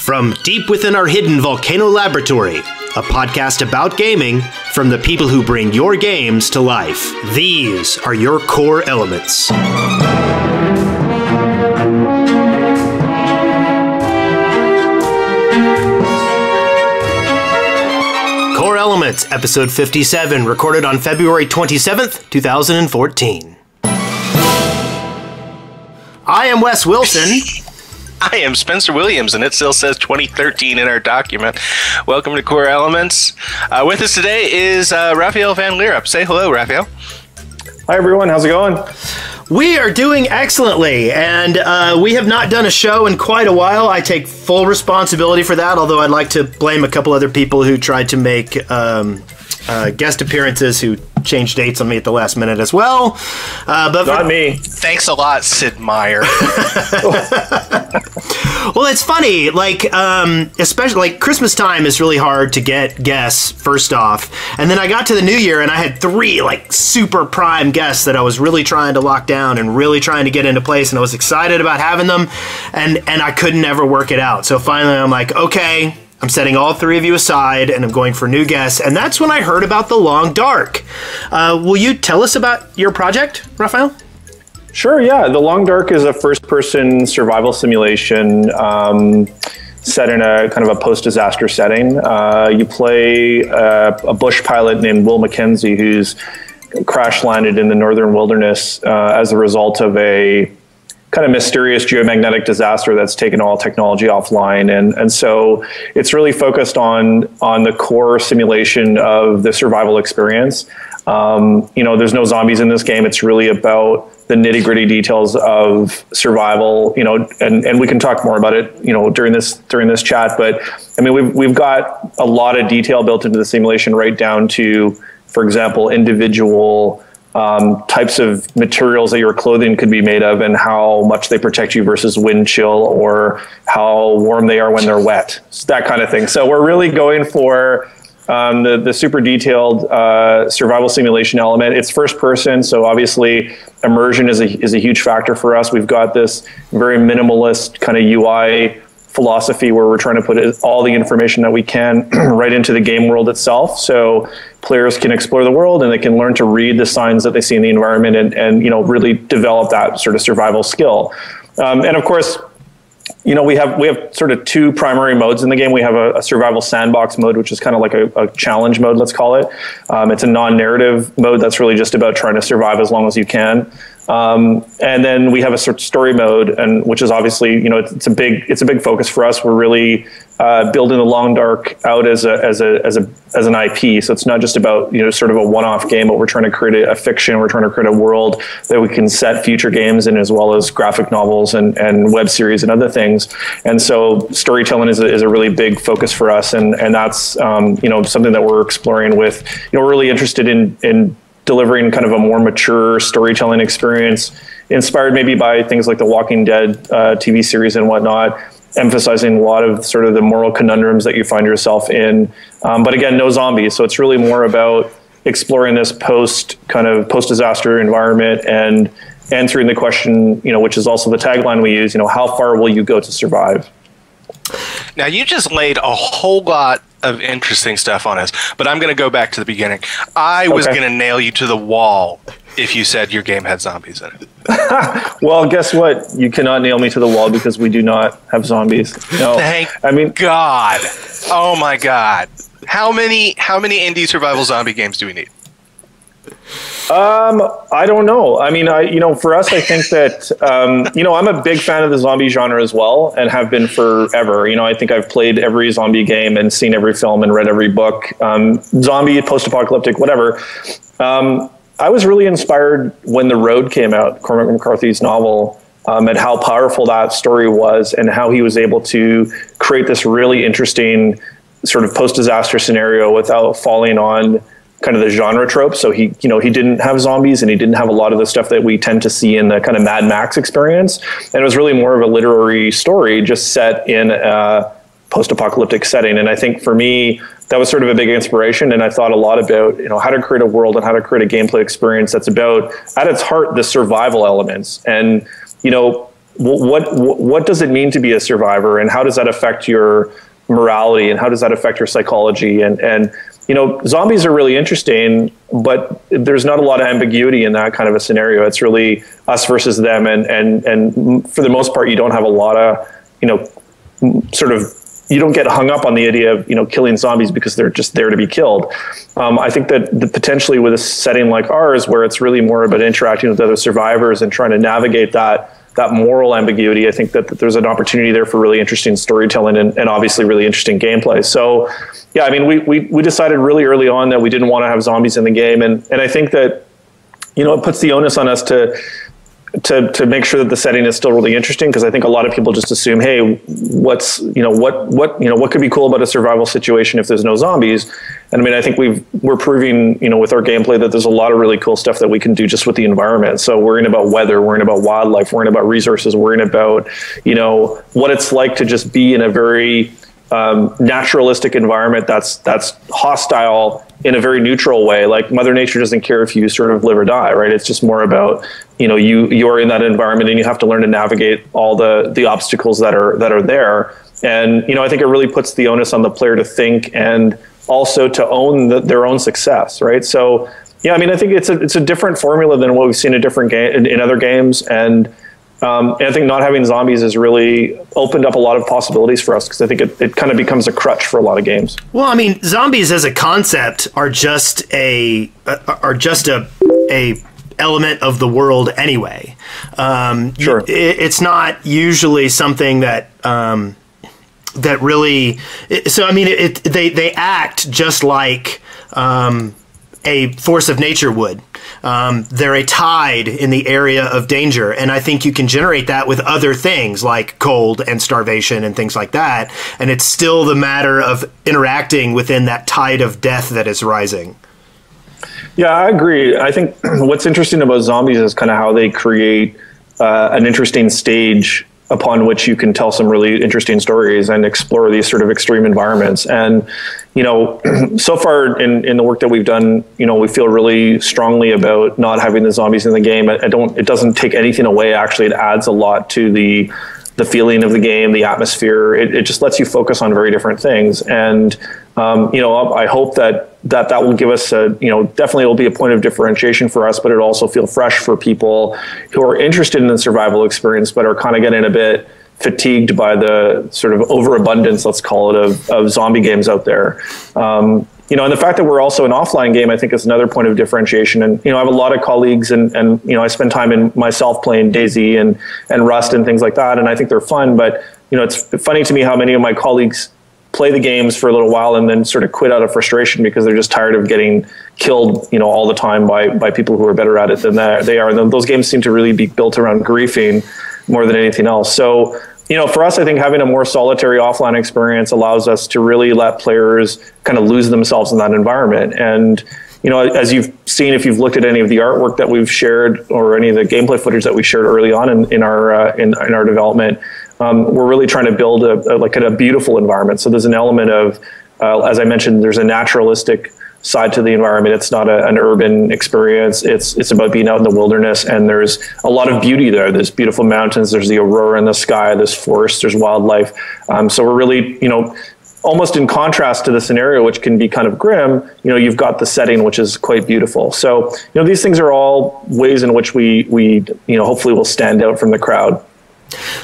From deep within our hidden volcano laboratory, a podcast about gaming from the people who bring your games to life. These are your core elements. Core Elements, episode 57, recorded on February 27th, 2014. I am Wes Wilson. I am Spencer Williams, and it still says 2013 in our document. Welcome to Core Elements. With us today is Raphael van Lierop. Say hello, Raphael. Hi, everyone. How's it going? We are doing excellently, and we have not done a show in quite a while. I take full responsibility for that, although I'd like to blame a couple other people who tried to make guest appearances who changed dates on me at the last minute as well. But not me. Thanks a lot, Sid Meier. Well, it's funny, like, especially, like, Christmas time is really hard to get guests, first off. And then I got to the new year, and I had three, like, super prime guests that I was really trying to lock down and really trying to get into place, and I was excited about having them, and I couldn't ever work it out. So finally, I'm like, okay, I'm setting all three of you aside, and I'm going for new guests, and that's when I heard about The Long Dark. Will you tell us about your project, Raphael? Sure, yeah. The Long Dark is a first-person survival simulation set in a kind of a post-disaster setting. You play a bush pilot named Will Mackenzie, who's crash-landed in the northern wilderness as a result of a kind of mysterious geomagnetic disaster that's taken all technology offline. And so it's really focused on the core simulation of the survival experience. There's no zombies in this game. It's really about the nitty-gritty details of survival, and we can talk more about it, during this chat. But I mean, we've got a lot of detail built into the simulation, right down to, for example, individual types of materials that your clothing could be made of and how much they protect you versus wind chill or how warm they are when they're wet, that kind of thing. So we're really going for the super detailed survival simulation element. It's first person, so obviously immersion is a huge factor for us. We've got this very minimalist kind of UI philosophy where we're trying to put all the information that we can right into the game world itself, so players can explore the world and they can learn to read the signs that they see in the environment and really develop that sort of survival skill. And of course, we have sort of two primary modes in the game. We have a survival sandbox mode, which is kind of like a challenge mode, let's call it. It's a non-narrative mode that's really just about trying to survive as long as you can. And then we have a sort of story mode, and which is obviously, it's a big focus for us. We're really building The Long Dark out as an IP. So it's not just about sort of a one-off game, but we're trying to create a fiction. We're trying to create a world that we can set future games in, as well as graphic novels and web series and other things. And so storytelling is a really big focus for us, and that's something that we're exploring with. We're really interested in delivering kind of a more mature storytelling experience, inspired maybe by things like the Walking Dead TV series and whatnot, emphasizing a lot of sort of the moral conundrums that you find yourself in. But again, no zombies. So it's really more about exploring this post-disaster environment and answering the question, which is also the tagline we use, how far will you go to survive? Now, you just laid a whole lot of interesting stuff on us, but I'm going to go back to the beginning. I was going to nail you to the wall if you said your game had zombies in it. Well, guess what? You cannot nail me to the wall because we do not have zombies. No. Thank God. Oh my God. How many indie survival zombie games do we need? I don't know. I mean, for us, I think that, I'm a big fan of the zombie genre as well, and have been forever. I think I've played every zombie game and seen every film and read every book, zombie, post-apocalyptic, whatever. I was really inspired when The Road came out, Cormac McCarthy's novel, and how powerful that story was, and how he was able to create this really interesting sort of post-disaster scenario without falling on kind of the genre trope. So he didn't have zombies, and he didn't have a lot of the stuff that we tend to see in the kind of Mad Max experience. And it was really more of a literary story just set in a post-apocalyptic setting. And I think for me, that was sort of a big inspiration. And I thought a lot about, how to create a world and how to create a gameplay experience that's about, at its heart, the survival elements. And, what does it mean to be a survivor, and how does that affect your morality, and how does that affect your psychology? And you know, zombies are really interesting, but there's not a lot of ambiguity in that kind of a scenario. It's really us versus them, and for the most part, you don't have a lot of, you know, sort of, you don't get hung up on the idea of, you know, killing zombies because they're just there to be killed. I think that potentially with a setting like ours, where it's really more about interacting with other survivors and trying to navigate that moral ambiguity, I think that there's an opportunity there for really interesting storytelling and obviously really interesting gameplay. So yeah, I mean, we decided really early on that we didn't want to have zombies in the game. And I think that, you know, it puts the onus on us to make sure that the setting is still really interesting, because I think a lot of people just assume, hey, what could be cool about a survival situation if there's no zombies? And I mean, I think we're proving, you know, with our gameplay that there's a lot of really cool stuff that we can do just with the environment. So worrying about weather, worrying about wildlife, worrying about resources, worrying about, you know, what it's like to just be in a very naturalistic environment that's hostile in a very neutral way. Like Mother Nature doesn't care if you sort of live or die, right? It's just more about, you know, you're in that environment and you have to learn to navigate all the obstacles that are there. And, you know, I think it really puts the onus on the player to think and also to own their own success, right? So yeah, I mean, I think it's a different formula than what we've seen in different in other games, and I think not having zombies has really opened up a lot of possibilities for us, because I think it kind of becomes a crutch for a lot of games. Well, I mean, zombies as a concept are just a element of the world anyway. Sure. It's not usually something that that really. So I mean, they act just like a force of nature would. They're a tide in the area of danger, and I think you can generate that with other things like cold and starvation and things like that, and it's still the matter of interacting within that tide of death that is rising. Yeah, I agree. I think what's interesting about zombies is kind of how they create an interesting stage upon which you can tell some really interesting stories and explore these sort of extreme environments. And, you know, so far in the work that we've done, you know, we feel really strongly about not having the zombies in the game. It doesn't take anything away. Actually, it adds a lot to the feeling of the game, the atmosphere. It just lets you focus on very different things. And, you know, I hope that will give us definitely will be a point of differentiation for us, but it'll also feel fresh for people who are interested in the survival experience, but are kind of getting a bit fatigued by the sort of overabundance, let's call it, of zombie games out there. You know, and the fact that we're also an offline game, I think, is another point of differentiation. And, you know, I have a lot of colleagues and you know, I spend time in myself playing DayZ and Rust and things like that. And I think they're fun, but, you know, it's funny to me how many of my colleagues play the games for a little while and then sort of quit out of frustration because they're just tired of getting killed, you know, all the time by people who are better at it than they are. And those games seem to really be built around griefing more than anything else. So, you know, for us, I think having a more solitary offline experience allows us to really let players kind of lose themselves in that environment. And, you know, as you've seen, if you've looked at any of the artwork that we've shared or any of the gameplay footage that we shared early on in our development, we're really trying to build a beautiful environment. So there's an element of, as I mentioned, there's a naturalistic side to the environment. It's not an urban experience. It's about being out in the wilderness, and there's a lot of beauty there. There's beautiful mountains. There's the aurora in the sky. There's forest. There's wildlife. So we're really, you know, almost in contrast to the scenario, which can be kind of grim, you know, you've got the setting, which is quite beautiful. So, you know, these things are all ways in which we you know, hopefully will stand out from the crowd.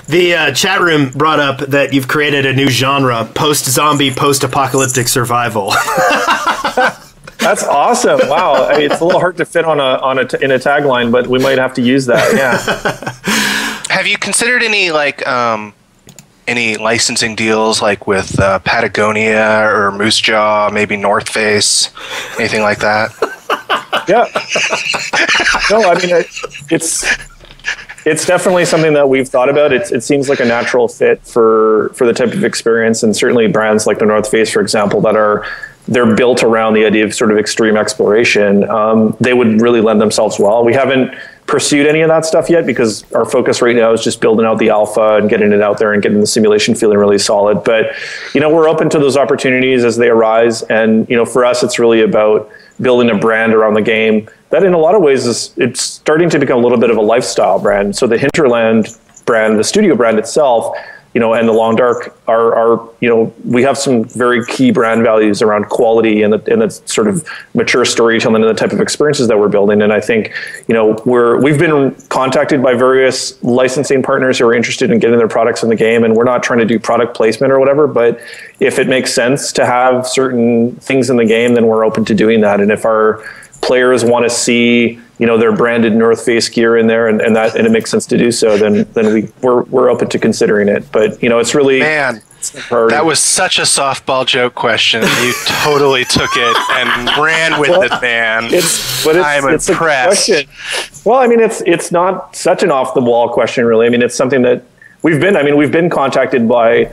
The chat room brought up that you've created a new genre, post-zombie, post-apocalyptic survival. That's awesome! Wow, it's a little hard to fit in a tagline, but we might have to use that. Yeah. Have you considered any licensing deals, like with Patagonia or Moose Jaw, maybe North Face, anything like that? Yeah. No, I mean it's definitely something that we've thought about. It seems like a natural fit for the type of experience, and certainly brands like the North Face, for example, they're built around the idea of sort of extreme exploration. They would really lend themselves well. We haven't pursued any of that stuff yet because our focus right now is just building out the alpha and getting it out there and getting the simulation feeling really solid. But, you know, we're open to those opportunities as they arise. And, you know, for us, it's really about building a brand around the game that in a lot of ways it's starting to become a little bit of a lifestyle brand. So the Hinterland brand, the studio brand itself, and the Long Dark are we have some very key brand values around quality and the sort of mature storytelling and the type of experiences that we're building. And I think, we've been contacted by various licensing partners who are interested in getting their products in the game, and we're not trying to do product placement or whatever, but if it makes sense to have certain things in the game, then we're open to doing that. And if our players want to see their branded North Face gear in there, and it makes sense to do so, then we're open to considering it. But it's really, man, that was such a softball joke question. You totally took it and ran with it, man. I'm impressed. A question. Well, I mean, it's not such an off the wall question, really. I mean, it's something that we've been contacted by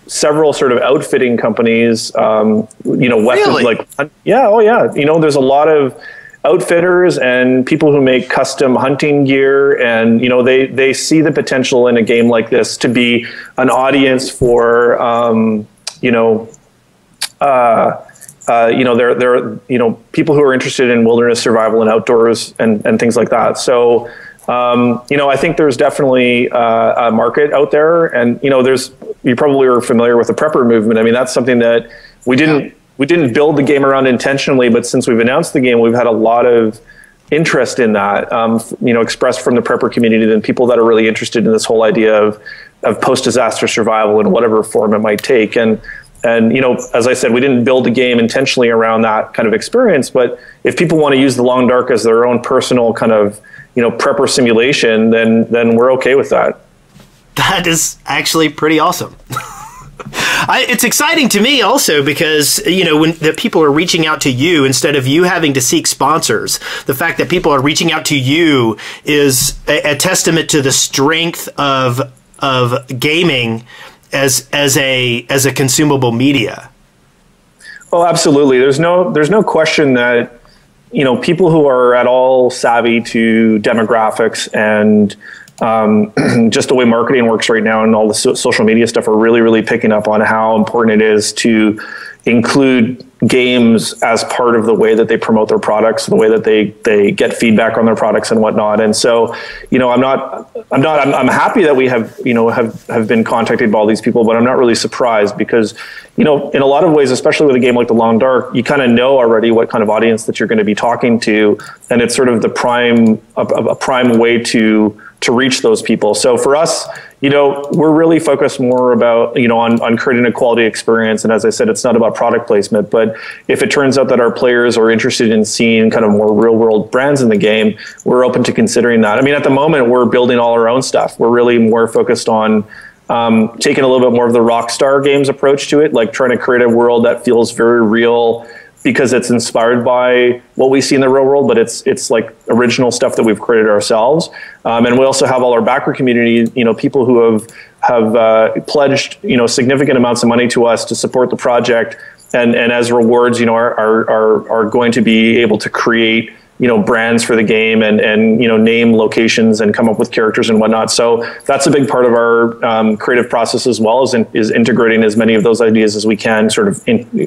several sort of outfitting companies. Weapons, really? like, yeah, oh yeah. There's a lot of outfitters and people who make custom hunting gear, and they see the potential in a game like this to be an audience for they're people who are interested in wilderness survival and outdoors and things like that. So I think there's definitely a market out there, and you probably are familiar with the prepper movement. I mean, that's something that we didn't build the game around intentionally, but since we've announced the game, we've had a lot of interest in that, expressed from the prepper community, and people that are really interested in this whole idea of post-disaster survival in whatever form it might take. And as I said, we didn't build the game intentionally around that kind of experience, but if people want to use the Long Dark as their own personal kind of, prepper simulation, then we're okay with that. That is actually pretty awesome. It's exciting to me also because, when the people are reaching out to you instead of you having to seek sponsors, the fact that people are reaching out to you is a testament to the strength of gaming as a consumable media. Oh, absolutely. There's no question that, people who are at all savvy to demographics and just the way marketing works right now and all the social media stuff are really, really picking up on how important it is to include games as part of the way that they promote their products, the way that they get feedback on their products and whatnot. And so, I'm happy that we have been contacted by all these people, but I'm not really surprised because, in a lot of ways, especially with a game like the Long Dark, you kind of know already what kind of audience that you're going to be talking to. And it's sort of a prime way to reach those people. So for us, we're really focused more about, on creating a quality experience. And as I said, it's not about product placement, but if it turns out that our players are interested in seeing kind of more real world brands in the game, we're open to considering that. I mean, at the moment, we're building all our own stuff. We're really more focused on taking a little bit more of the Rockstar Games approach to it, like trying to create a world that feels very real, because it's inspired by what we see in the real world, but it's like original stuff that we've created ourselves. And we also have all our backer community, people who have pledged, significant amounts of money to us to support the project. And as rewards, are going to be able to create, brands for the game and name locations and come up with characters and whatnot. So that's a big part of our creative process as well, is integrating as many of those ideas as we can sort of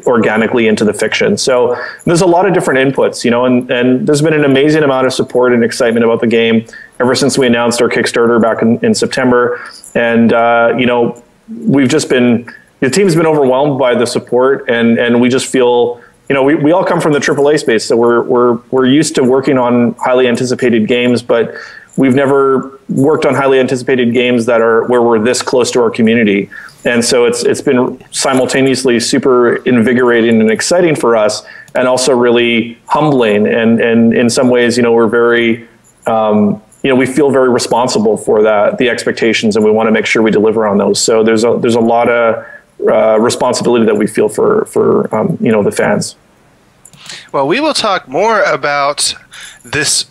organically into the fiction. So there's a lot of different inputs, and there's been an amazing amount of support and excitement about the game ever since we announced our Kickstarter back in September. And, we've just been, the team's been overwhelmed by the support, and we just feel, we all come from the AAA space, so we're used to working on highly anticipated games, but we've never worked on highly anticipated games where we're this close to our community. And so it's been simultaneously super invigorating and exciting for us, and also really humbling. And in some ways, we're very, we feel very responsible for the expectations, and we want to make sure we deliver on those. So there's a lot of responsibility that we feel for the fans. Well, we will talk more about this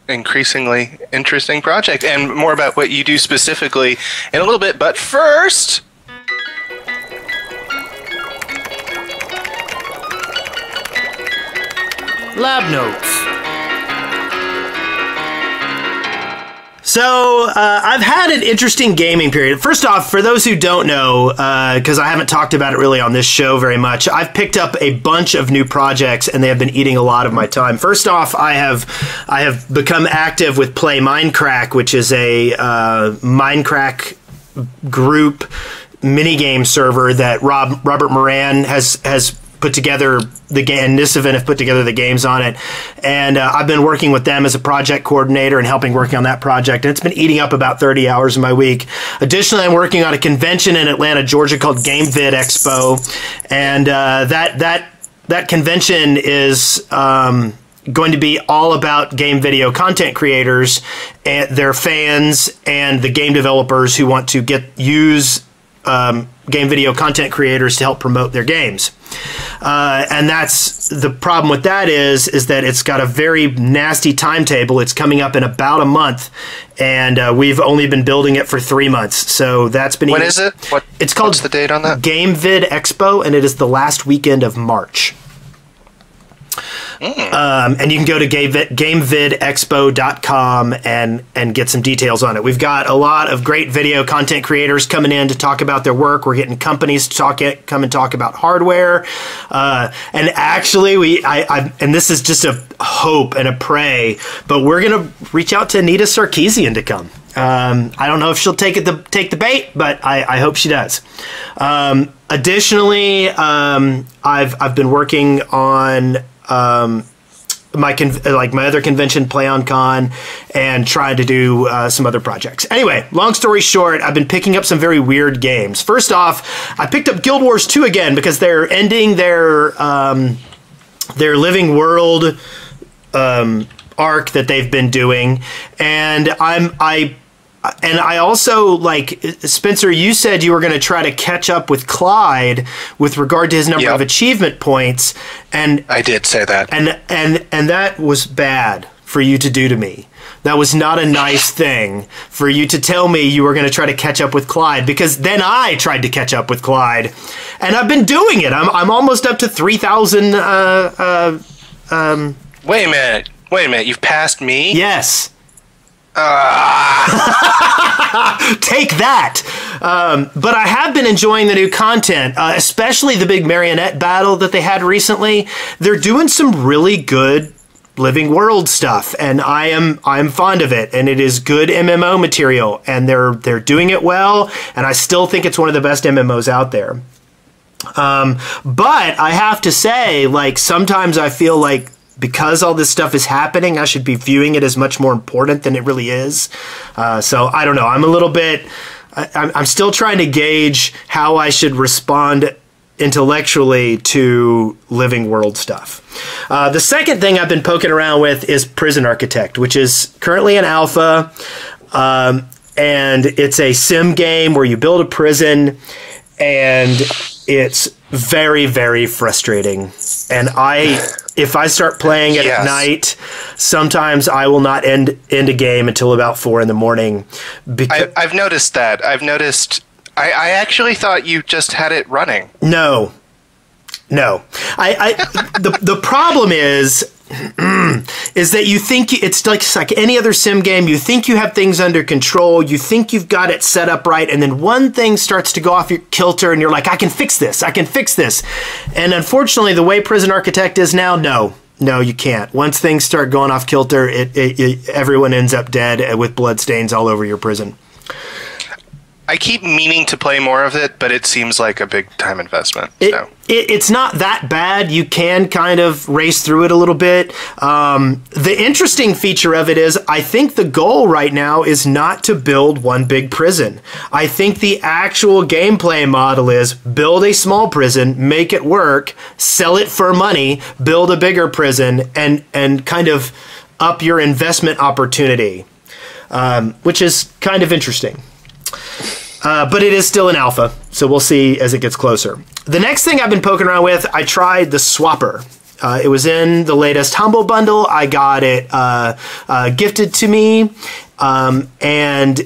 increasingly interesting project and more about what you do specifically in a little bit. But first, Lab notes. So I've had an interesting gaming period. First off, for those who don't know, because I haven't talked about it really on this show very much, I've picked up a bunch of new projects, and they have been eating a lot of my time. First off, I have become active with Play Minecraft, which is a Minecraft group minigame server that Robert Moran has put together the game, and Nisevin have put together the games on it. And I've been working with them as a project coordinator and helping working on that project. And it's been eating up about 30 hours of my week. Additionally, I'm working on a convention in Atlanta, Georgia called Game Vid Expo. And that convention is going to be all about game video content creators and their fans and the game developers who want to use game video content creators to help promote their games. And that's the problem with that is that it's got a very nasty timetable. It's coming up in about a month, and we've only been building it for 3 months. So that's been... When is it? It's called what's the date on that? Game Vid Expo, and it is the last weekend of March. And you can go to gamevidexpo.com and get some details on it. We've got a lot of great video content creators coming in to talk about their work. We're getting companies to come and talk about hardware. And actually, and this is just a hope and a pray, but we're going to reach out to Anita Sarkeesian to come. I don't know if she'll take the bait, but I hope she does. Additionally, I've been working on my other convention, Play on Con, and trying to do some other projects. Anyway, long story short, I've been picking up some very weird games. First off, I picked up Guild Wars 2 again because they're ending their Living World arc that they've been doing, and I also, like, Spencer, you said you were going to try to catch up with Clyde with regard to his number of achievement points. And I did say that. And that was bad for you to do to me. That was not a nice thing for you to tell me you were going to try to catch up with Clyde, because then I tried to catch up with Clyde, and I've been doing it. I'm almost up to 3,000. Wait a minute. You've passed me? Yes. Take that. But I have been enjoying the new content, especially the big marionette battle that they had recently. They're doing some really good Living World stuff, and I'm fond of it, and it is good MMO material, and they're doing it well, and I still think it's one of the best MMOs out there. But I have to say, like, sometimes I feel like because all this stuff is happening, I should be viewing it as much more important than it really is. So I don't know. I'm a little bit... I'm still trying to gauge how I should respond intellectually to Living World stuff. The second thing I've been poking around with is Prison Architect, which is currently in alpha. And it's a sim game where you build a prison, and it's very, very frustrating. And if I start playing it at night, sometimes I will not end a game until about 4 in the morning. I've noticed that. I actually thought you just had it running. No. The problem is that you think it's like any other sim game. You think you have things under control. You think you've got it set up right, and then one thing starts to go off your kilter, and you're like, I can fix this. And unfortunately, the way Prison Architect is now, no, you can't. Once things start going off kilter, everyone ends up dead with bloodstains all over your prison. I keep meaning to play more of it, but it seems like a big time investment. It's not that bad. You can kind of race through it a little bit. The interesting feature of it is I think the goal right now is not to build one big prison. I think the actual gameplay model is build a small prison, make it work, sell it for money, build a bigger prison, and kind of up your investment opportunity, which is kind of interesting. But it is still in alpha, so we'll see as it gets closer. The next thing I've been poking around with, I tried the Swapper. It was in the latest Humble Bundle. I got it gifted to me, and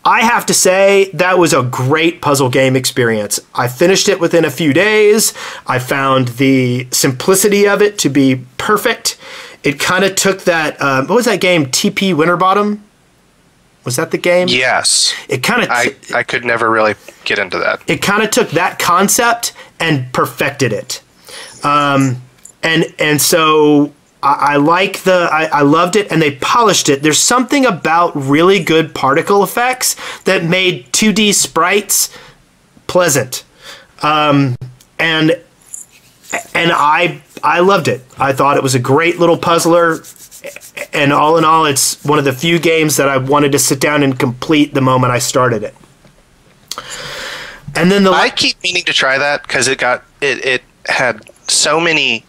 I have to say that was a great puzzle game experience. I finished it within a few days. I found the simplicity of it to be perfect. It kind of took that, what was that game, TP Winterbottom? Was that the game? Yes. It kind of I could never really get into that. It kind of took that concept and perfected it. And so I loved it, and they polished it. There's something about really good particle effects that made 2D sprites pleasant. And I loved it. I thought it was a great little puzzler, and all in all, it's one of the few games that I wanted to sit down and complete the moment I started it. And then I keep meaning to try that because it had so many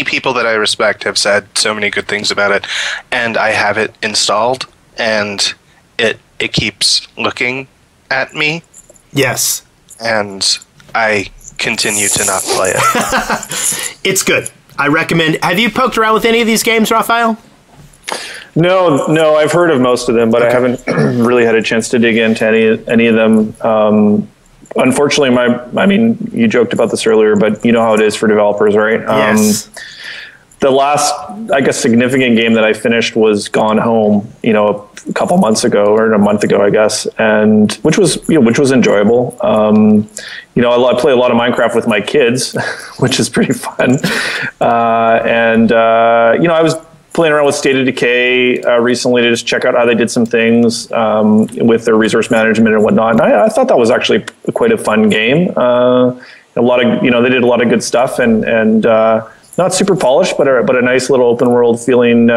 people that I respect have said so many good things about it, and I have it installed, and it keeps looking at me. Yes. And I continue to not play it. It's good. I recommend. Have you poked around with any of these games, Raphael? No, I've heard of most of them, but I haven't really had a chance to dig into any of them. Unfortunately, I mean, you joked about this earlier, but you know how it is for developers, right? Yes. The last, I guess, significant game that I finished was Gone Home, a couple months ago, or a month ago, I guess, and which was enjoyable. I play a lot of Minecraft with my kids, which is pretty fun. I was playing around with State of Decay recently to just check out how they did some things with their resource management and whatnot. And I thought that was actually quite a fun game. They did a lot of good stuff and not super polished, but a nice little open world feeling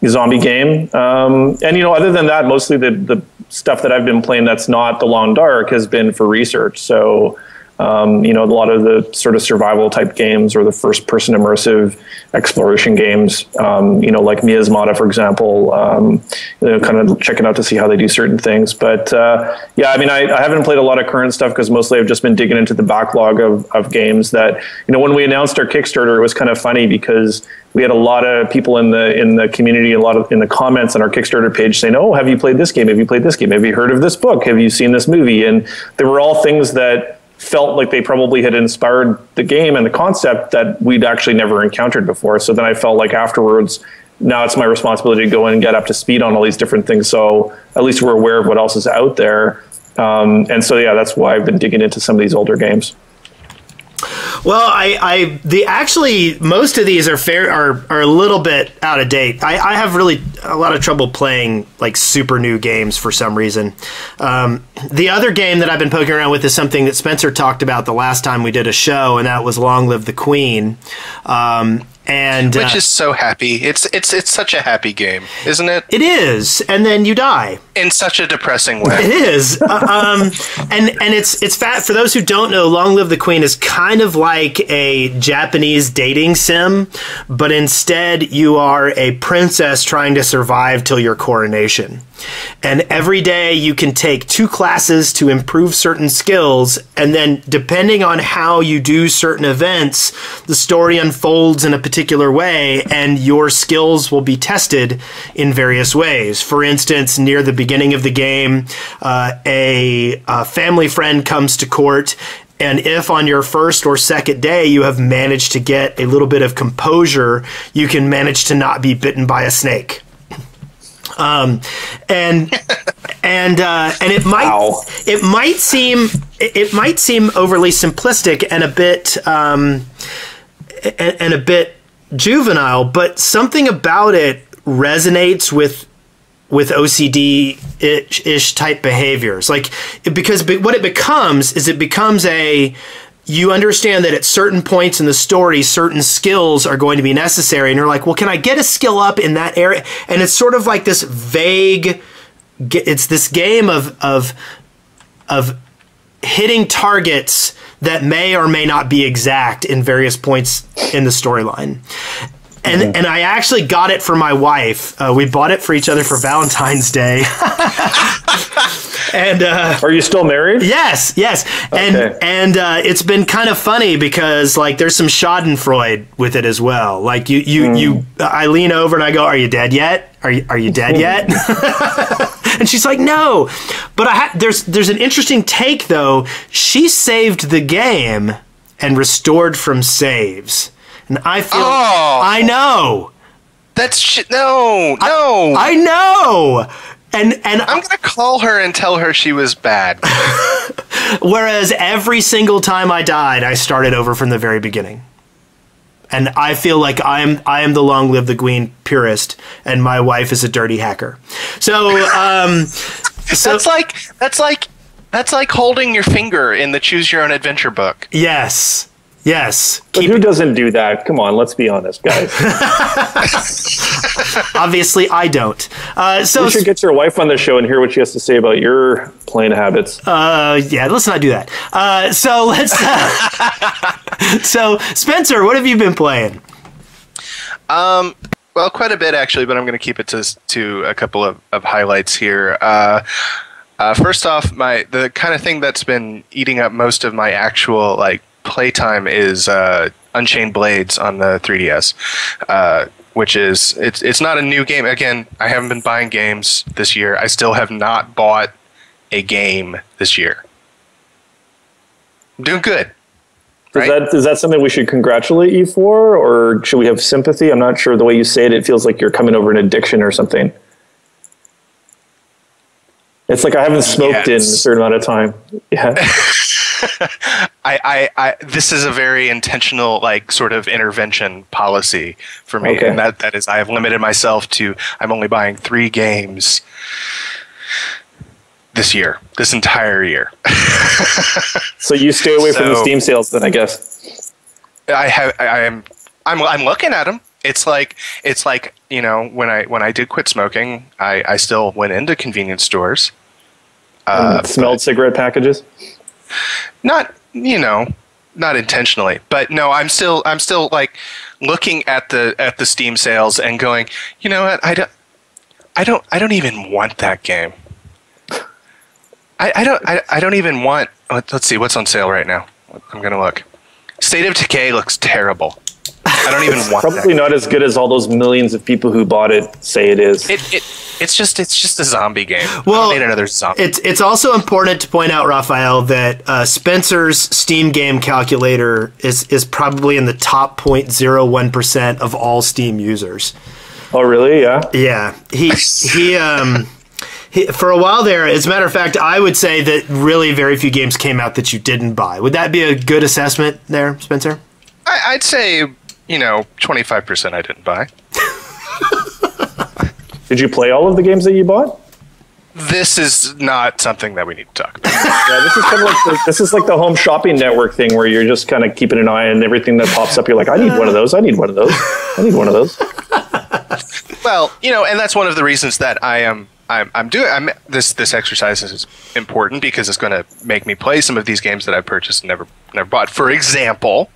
zombie game. Other than that, mostly the stuff that I've been playing that's not The Long Dark has been for research. So, a lot of the sort of survival type games or the first person immersive exploration games, like Miasmata, for example, kind of checking out to see how they do certain things. But I haven't played a lot of current stuff because mostly I've just been digging into the backlog of games that, when we announced our Kickstarter, it was kind of funny because we had a lot of people in the community, a lot of in the comments on our Kickstarter page saying, "Oh, have you played this game? Have you played this game? Have you heard of this book? Have you seen this movie?" And they were all things that felt like they probably had inspired the game and the concept that we'd actually never encountered before. So then I felt like afterwards, now it's my responsibility to go in and get up to speed on all these different things. So at least we're aware of what else is out there. That's why I've been digging into some of these older games. Well, most of these are a little bit out of date. I have really a lot of trouble playing like super new games for some reason. The other game that I've been poking around with is something that Spencer talked about the last time we did a show, and that was Long Live the Queen. Which is so happy. It's such a happy game, isn't it? It is, and then you die in such a depressing way. It is, and it's fat. For those who don't know, Long Live the Queen is kind of like a Japanese dating sim, but instead you are a princess trying to survive till your coronation. And every day you can take 2 classes to improve certain skills, and then depending on how you do certain events, the story unfolds in a particular way, and your skills will be tested in various ways. For instance, near the beginning of the game, a family friend comes to court, and if on your first or second day you have managed to get a little bit of composure, you can manage to not be bitten by a snake. And it might seem overly simplistic and a bit juvenile, but something about it resonates with OCD-ish type behaviors. Because what it becomes you understand that at certain points in the story, certain skills are going to be necessary. And you're like, well, can I get a skill up in that area? And it's sort of like this vague, it's this game of hitting targets that may or may not be exact in various points in the storyline. And I actually got it for my wife. We bought it for each other for Valentine's Day. And are you still married? Yes. Okay. And it's been kind of funny because there's some Schadenfreude with it as well. I lean over and I go, "Are you dead yet? Are you dead yet?" And she's like, "No." But there's an interesting take though. She saved the game and restored from saves. And I feel, I know. That's shit. No. I know. And I'm gonna call her and tell her she was bad. whereas every single time I died, I started over from the very beginning. And I feel like I am the long live the Queen purist, and my wife is a dirty hacker. So, that's like holding your finger in the Choose Your Own Adventure book. Yes. But who doesn't do that? Come on, let's be honest, guys. Obviously, I don't. So you should get your wife on the show and hear what she has to say about your playing habits. Yeah, let's not do that. So let's. So Spencer, what have you been playing? Well, quite a bit actually, but I'm going to keep it to a couple of highlights here. First off, the kind of thing that's been eating up most of my actual playtime is Unchained Blades on the 3DS, which is it's not a new game. Again, I haven't been buying games this year. I still have not bought a game this year. I'm doing good. Right? Is that something we should congratulate you for, or should we have sympathy? I'm not sure. The way you say it, it feels like you're coming over an addiction or something. It's like I haven't smoked in a certain amount of time. Yeah. This is a very intentional sort of intervention policy for me, and that is I have limited myself to I'm only buying 3 games this entire year. So you stay away from the Steam sales then, I guess. I'm looking at them. It's like when I did quit smoking, I still went into convenience stores. Smelled cigarette packages? Not intentionally, but no, I'm still looking at the Steam sales and going, you know what, I don't even want that game. I don't even want. Let's see what's on sale right now. I'm gonna look. State of Decay looks terrible. I don't even want. Probably not as good as all those millions of people who bought it say it is. It's just a zombie game. Well, I made another zombie. It's also important to point out, Raphael, that Spencer's Steam game calculator is probably in the top 0.01% of all Steam users. Oh, really? Yeah. Yeah. He for a while there, as a matter of fact, I would say that really very few games came out that you didn't buy. Would that be a good assessment there, Spencer? I'd say 25% I didn't buy. Did you play all of the games that you bought? This is not something that we need to talk about. Yeah, this is kind of like the home shopping network thing where you're just kind of keeping an eye on everything that pops up. You're like, I need one of those. I need one of those. I need one of those. Well, and that's one of the reasons that I'm doing this exercise is important because it's going to make me play some of these games that I've purchased and never bought. For example,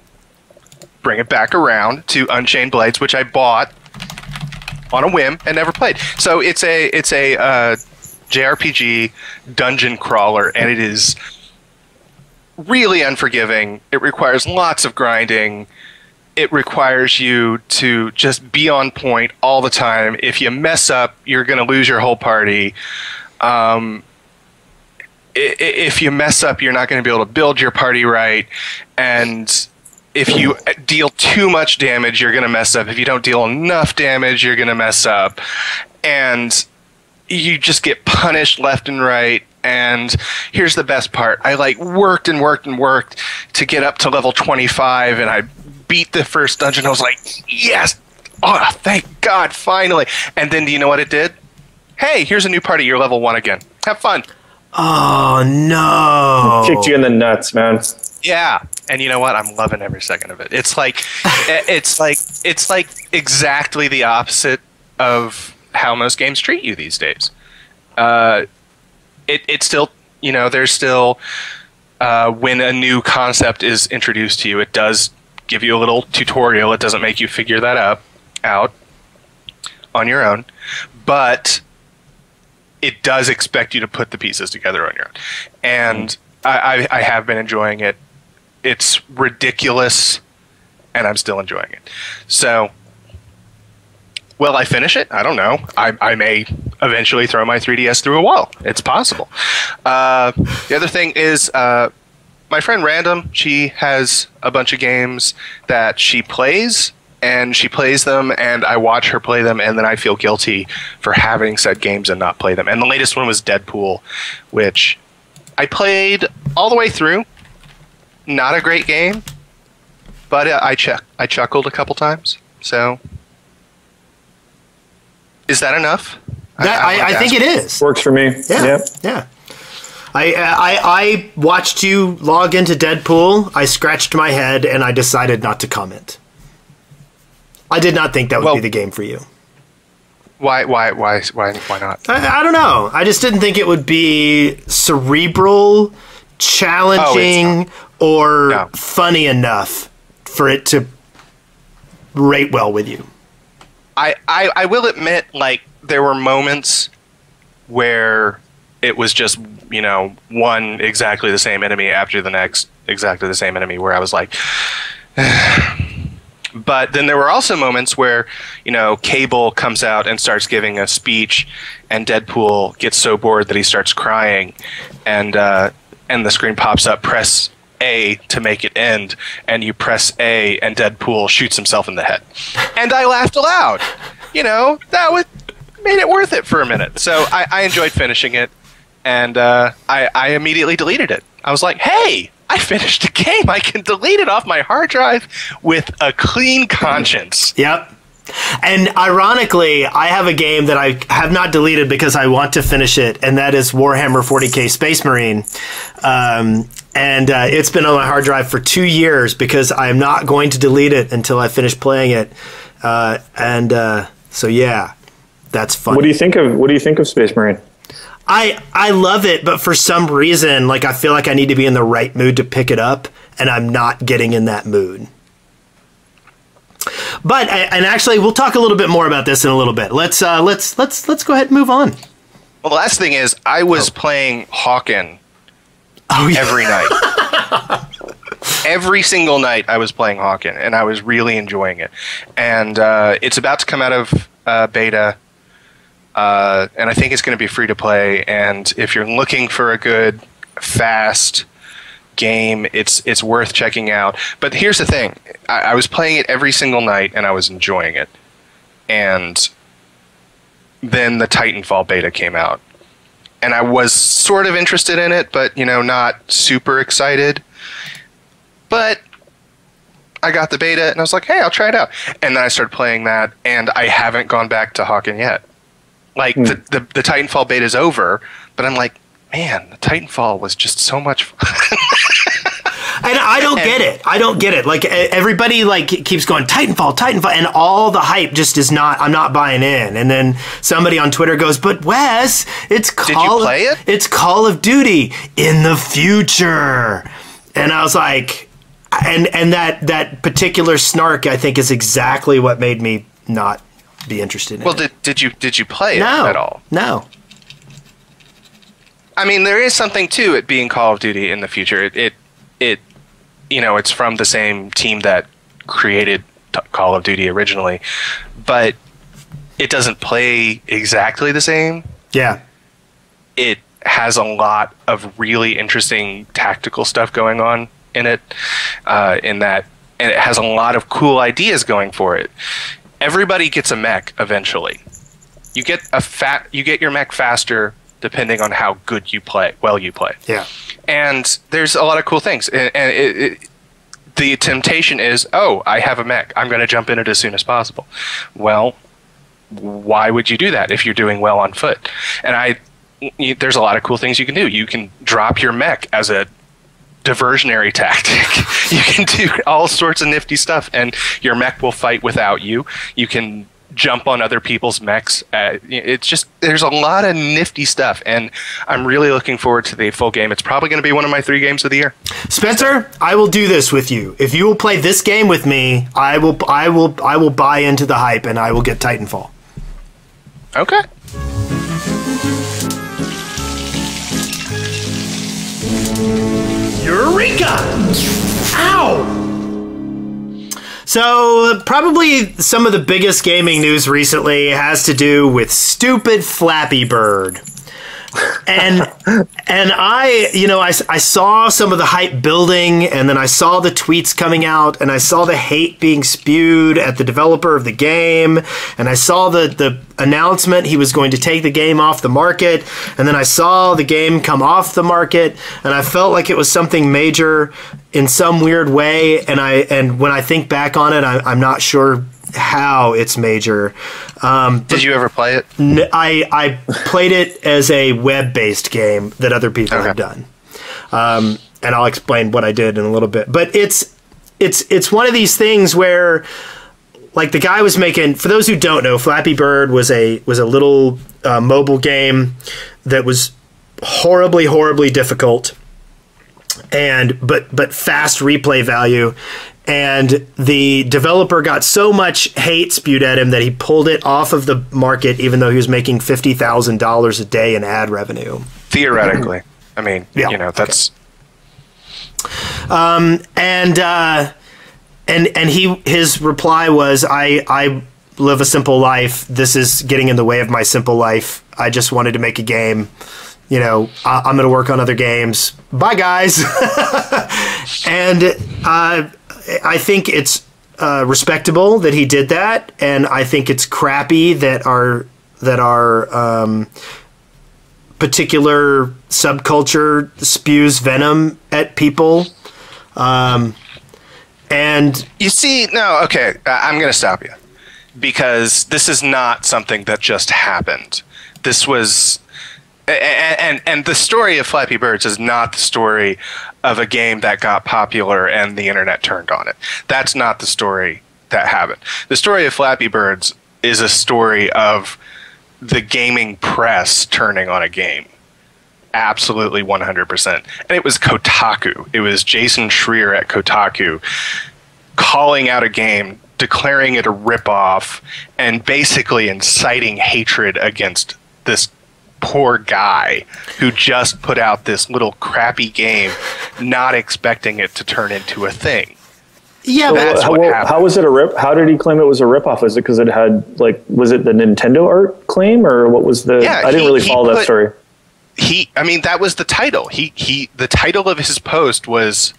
bring it back around to Unchained Blades, which I bought on a whim and never played. So it's a JRPG dungeon crawler, and it is really unforgiving. It requires lots of grinding. It requires you to just be on point all the time. If you mess up, you're going to lose your whole party. If you mess up, you're not going to be able to build your party right. And if you deal too much damage, you're going to mess up. If you don't deal enough damage, you're going to mess up. And you just get punished left and right. And here's the best part. I worked and worked and worked to get up to level 25, and I beat the first dungeon. I was like, yes! Oh, thank God, finally. And then do you know what it did? Hey, here's a new party. You're level 1 again. Have fun. Oh, no. It kicked you in the nuts, man. Yeah. And you know what? I'm loving every second of it. It's like exactly the opposite of how most games treat you these days. It's still, there's still, when a new concept is introduced to you, it does give you a little tutorial. It doesn't make you figure that out on your own, but it does expect you to put the pieces together on your own. And I have been enjoying it. It's ridiculous, and I'm still enjoying it. So, will I finish it? I don't know. I may eventually throw my 3DS through a wall. It's possible. The other thing is my friend Random, she has a bunch of games that she plays and she plays them, and I watch her play them, and then I feel guilty for having said games and not play them. And the latest one was Deadpool, which I played all the way through. Not a great game, but I chuckled a couple times. So, is that enough? I think it is. Works for me. Yeah. Yep. Yeah. I watched you log into Deadpool. I scratched my head and I decided not to comment. I did not think that would be the game for you. Why not? I don't know. I just didn't think it would be cerebral, challenging, or funny enough for it to rate well with you. I will admit, like, there were moments where it was just, you know, one exactly the same enemy after the next exactly the same enemy, where I was like... But then there were also moments where, you know, Cable comes out and starts giving a speech, and Deadpool gets so bored that he starts crying, and the screen pops up, press A to make it end, and you press A, and Deadpool shoots himself in the head. And I laughed aloud. You know, that made it worth it for a minute. So I enjoyed finishing it, and I immediately deleted it. I was like, hey, I finished a game. I can delete it off my hard drive with a clean conscience. Yep. And ironically, I have a game that I have not deleted because I want to finish it, and that is Warhammer 40k Space Marine. It's been on my hard drive for 2 years because I'm not going to delete it until I finish playing it. So yeah, that's fun. What do you think of Space Marine? I love it, but for some reason, like, I feel like I need to be in the right mood to pick it up, and I'm not getting in that mood. But and actually, we'll talk a little bit more about this in a little bit. Let's go ahead and move on. Well, the last thing is, I was playing Hawken every night. Every single night, I was playing Hawken, and I was really enjoying it. And it's about to come out of beta. And I think it's going to be free to play. And if you're looking for a good, fast game, it's worth checking out. But here's the thing. I was playing it every single night, and I was enjoying it. And then the Titanfall beta came out. And I was sort of interested in it, but, you know, not super excited. But I got the beta, and I was like, hey, I'll try it out. And then I started playing that, and I haven't gone back to Hawken yet. Like, the Titanfall beta is over, but I'm like, man, the Titanfall was just so much fun. And I don't get it. I don't get it. Like, everybody, like, keeps going, Titanfall, and all the hype just is not, I'm not buying in. And then somebody on Twitter goes, but Wes, it's Call of Duty in the future. And I was like, and that particular snark, I think, is exactly what made me not be interested in it. Did you play it at all? No. I mean, there is something to it being Call of Duty in the future. It you know, it's from the same team that created Call of Duty originally, but it doesn't play exactly the same. Yeah. It has a lot of really interesting tactical stuff going on in it, and it has a lot of cool ideas going for it. Everybody gets a mech eventually. You get your mech faster depending on how good you play, Yeah. And there's a lot of cool things. And the temptation is, oh, I have a mech. I'm going to jump in it as soon as possible. Well, why would you do that if you're doing well on foot? And there's a lot of cool things you can do. You can drop your mech as a diversionary tactic. You can do all sorts of nifty stuff, and your mech will fight without you. You can jump on other people's mechs. It's just, there's a lot of nifty stuff, and I'm really looking forward to the full game. It's probably going to be one of my 3 games of the year. Spencer, I will do this with you. If you will play this game with me, I will buy into the hype, and I will get Titanfall. Okay. Eureka! Ow! So, probably some of the biggest gaming news recently has to do with stupid Flappy Bird. and I saw some of the hype building, and then I saw the tweets coming out, and I saw the hate being spewed at the developer of the game, and I saw the announcement he was going to take the game off the market, and then I saw the game come off the market, and I felt like it was something major in some weird way, and when I think back on it, I'm not sure how it's major. Did you ever play it? I played it as a web-based game that other people have done, and I'll explain what I did in a little bit. But it's one of these things where, like, the guy was making. For those who don't know, Flappy Bird was a little mobile game that was horribly difficult, but fast replay value. And the developer got so much hate spewed at him that he pulled it off of the market, even though he was making $50,000 a day in ad revenue. Theoretically, I mean, that's. And his reply was, I live a simple life. This is getting in the way of my simple life. I just wanted to make a game. I'm going to work on other games. Bye, guys. And I think it's respectable that he did that, and I think it's crappy that our particular subculture spews venom at people. And you see, no, okay, I'm going to stop you, because this is not something that just happened. This was. And the story of Flappy Birds is not the story of a game that got popular and the internet turned on it. That's not the story that happened. The story of Flappy Birds is a story of the gaming press turning on a game. Absolutely 100%. And it was Kotaku. It was Jason Schreier at Kotaku calling out a game, declaring it a ripoff, and basically inciting hatred against this poor guy who just put out this little crappy game, not expecting it to turn into a thing. Yeah, that's what happened. How was it a rip? How did he claim it was a ripoff? Is it because it had, like, was it the Nintendo art claim, or what was the? Yeah, I didn't really follow that story. That was the title. The title of his post was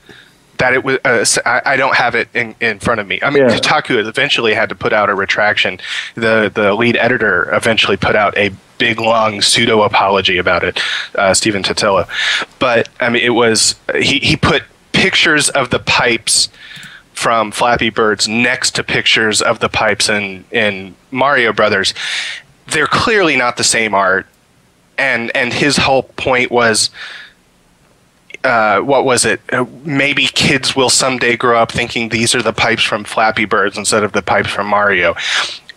that it was. I don't have it in front of me. I mean, Kotaku eventually had to put out a retraction. The lead editor eventually put out a big long pseudo apology about it, Stephen Totilo. But I mean, it was he put pictures of the pipes from Flappy Birds next to pictures of the pipes in Mario Brothers. They're clearly not the same art, and his whole point was. What was it? Maybe kids will someday grow up thinking these are the pipes from Flappy Birds instead of the pipes from Mario.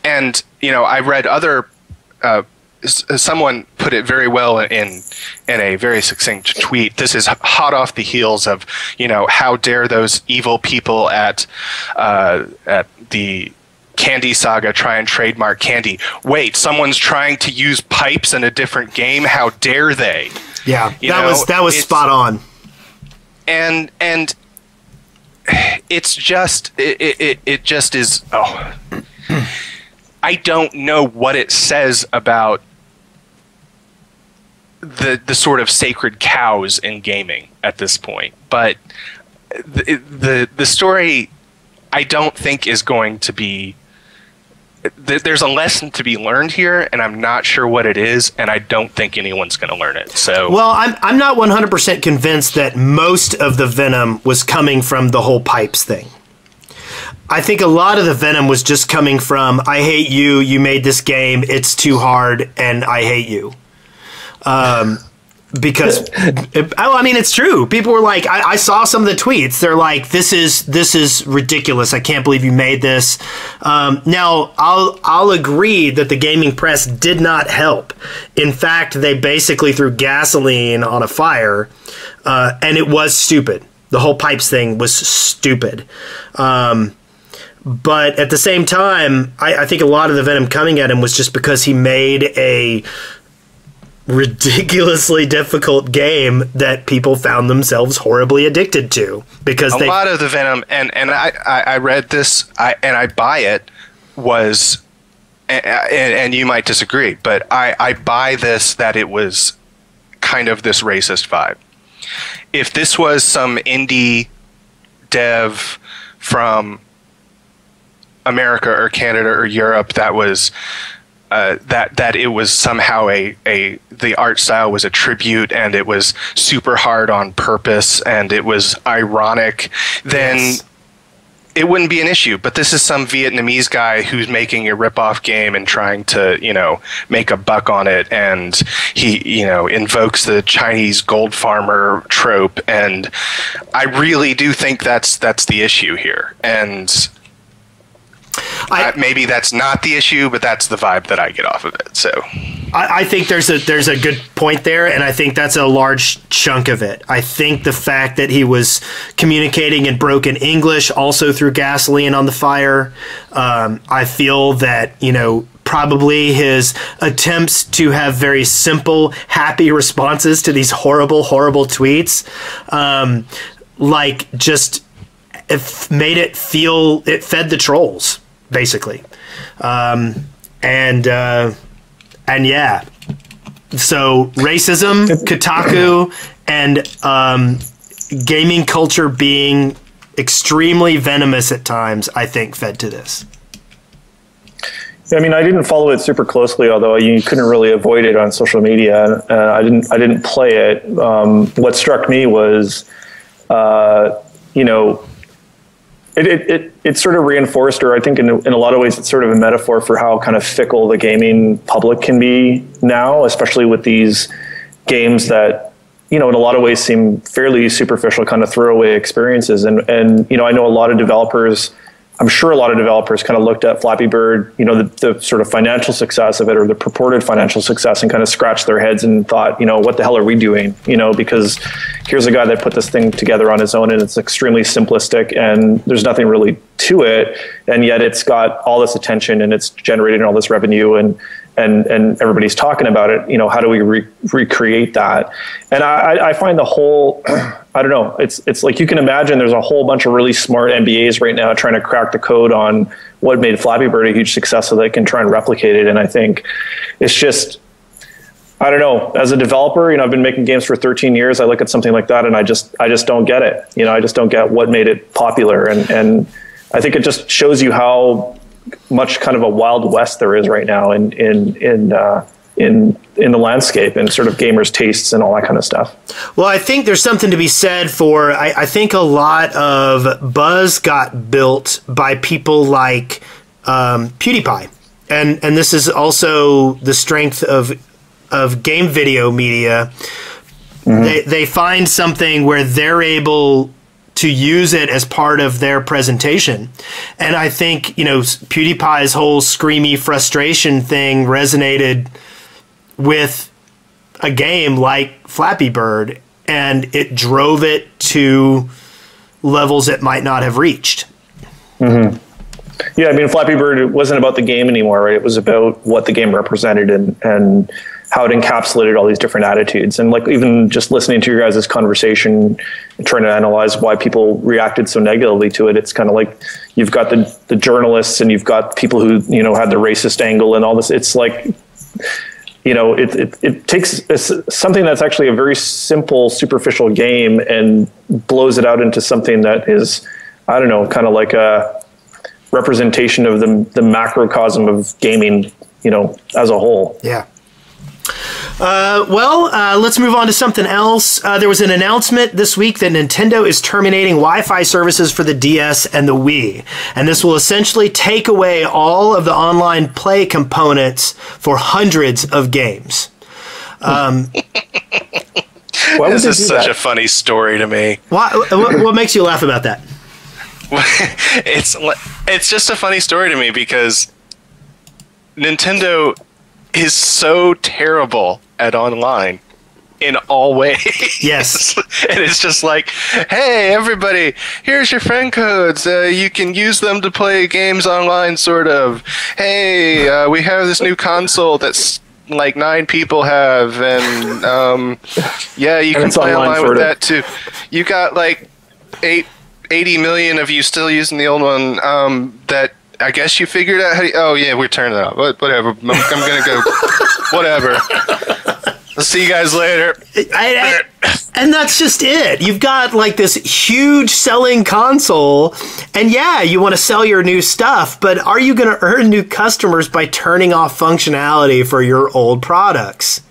And, I read other... someone put it very well in a very succinct tweet. This is hot off the heels of, how dare those evil people at the Candy Saga try and trademark candy. Wait, someone's trying to use pipes in a different game? How dare they? Yeah, that was spot on. And it's just it just is. Oh, I don't know what it says about the sort of sacred cows in gaming at this point, but the story I don't think is going to be. There's a lesson to be learned here, and I'm not sure what it is, and I don't think anyone's going to learn it. So, well, I'm not 100% convinced that most of the venom was coming from the whole pipes thing. I think a lot of the venom was just coming from, I hate you, you made this game, it's too hard, and I hate you. Because I mean, it's true. People were like, I saw some of the tweets. They're like, this is ridiculous. I can't believe you made this. Now, I'll agree that the gaming press did not help. In fact, they basically threw gasoline on a fire, and it was stupid. The whole pipes thing was stupid. But at the same time, I think a lot of the venom coming at him was just because he made a ridiculously difficult game that people found themselves horribly addicted to, because a lot of the venom, and I read this, and I buy it, was, and you might disagree, but I buy this, that it was kind of this racist vibe. If this was some indie dev from America or Canada or Europe that was that it was somehow the art style was a tribute and it was super hard on purpose and it was ironic, then it wouldn't be an issue. But this is some Vietnamese guy who's making a rip-off game and trying to, make a buck on it, and he, invokes the Chinese gold farmer trope, and I really do think that's the issue here. And maybe that's not the issue, but that's the vibe that I get off of it. So I think there's a good point there, and I think that's a large chunk of it. I think the fact that he was communicating in broken English, also through gasoline on the fire. I feel that, probably his attempts to have very simple, happy responses to these horrible, horrible tweets, it made it feel, it fed the trolls, basically. And yeah, so racism, Kotaku, and gaming culture being extremely venomous at times, I think, fed to this. I mean, I didn't follow it super closely, although you couldn't really avoid it on social media. I didn't play it. What struck me was, it sort of reinforced, or I think in a lot of ways, it's sort of a metaphor for how kind of fickle the gaming public can be now, especially with these games that, in a lot of ways seem fairly superficial, kind of throwaway experiences. And I know a lot of developers, I'm sure a lot of developers kind of looked at Flappy Bird, the sort of financial success of it, or the purported financial success, and kind of scratched their heads and thought, what the hell are we doing? Because here's a guy that put this thing together on his own, and it's extremely simplistic, and there's nothing really to it, and yet it's got all this attention, and it's generating all this revenue, and everybody's talking about it. How do we recreate that? And I find the whole, I don't know, it's like, you can imagine there's a whole bunch of really smart MBAs right now trying to crack the code on what made Flappy Bird a huge success so they can try and replicate it. And I think it's just, I don't know, as a developer, I've been making games for 13 years. I look at something like that and I just don't get it. I just don't get what made it popular. And I think it just shows you how much kind of a wild west there is right now in the landscape and sort of gamers' tastes and all that kind of stuff. Well, I think there's something to be said for, I think a lot of buzz got built by people like PewDiePie. And this is also the strength of game video media. Mm-hmm. They find something where they're able to use it as part of their presentation. And I think, PewDiePie's whole screamy frustration thing resonated with a game like Flappy Bird, and it drove it to levels it might not have reached. Mm-hmm. Yeah, I mean, Flappy Bird, it wasn't about the game anymore, right? It was about what the game represented and how it encapsulated all these different attitudes. And like, even just listening to your guys' conversation and trying to analyze why people reacted so negatively to it, it's kind of like you've got the journalists and you've got people who, had the racist angle and all this. It's like, it takes something that's actually a very simple, superficial game and blows it out into something that is, I don't know, kind of like a representation of the macrocosm of gaming, as a whole. Yeah. Let's move on to something else. There was an announcement this week that Nintendo is terminating Wi-Fi services for the DS and the Wii. And this will essentially take away all of the online play components for hundreds of games. This is such a funny story to me. What makes you laugh about that? It's just a funny story to me because Nintendo is so terrible at online in all ways. Yes. And it's just like, hey, everybody, here's your friend codes. You can use them to play games online, sort of. Hey, we have this new console that's like 9 people have, and yeah, you can play online with that too. You got like 80 million of you still using the old one. That I guess you figured out how to, oh yeah, we're turning it off. Whatever. I'm gonna go. Whatever. I'll see you guys later. And that's just it. You've got like this huge selling console, and yeah, you want to sell your new stuff, but are you going to earn new customers by turning off functionality for your old products?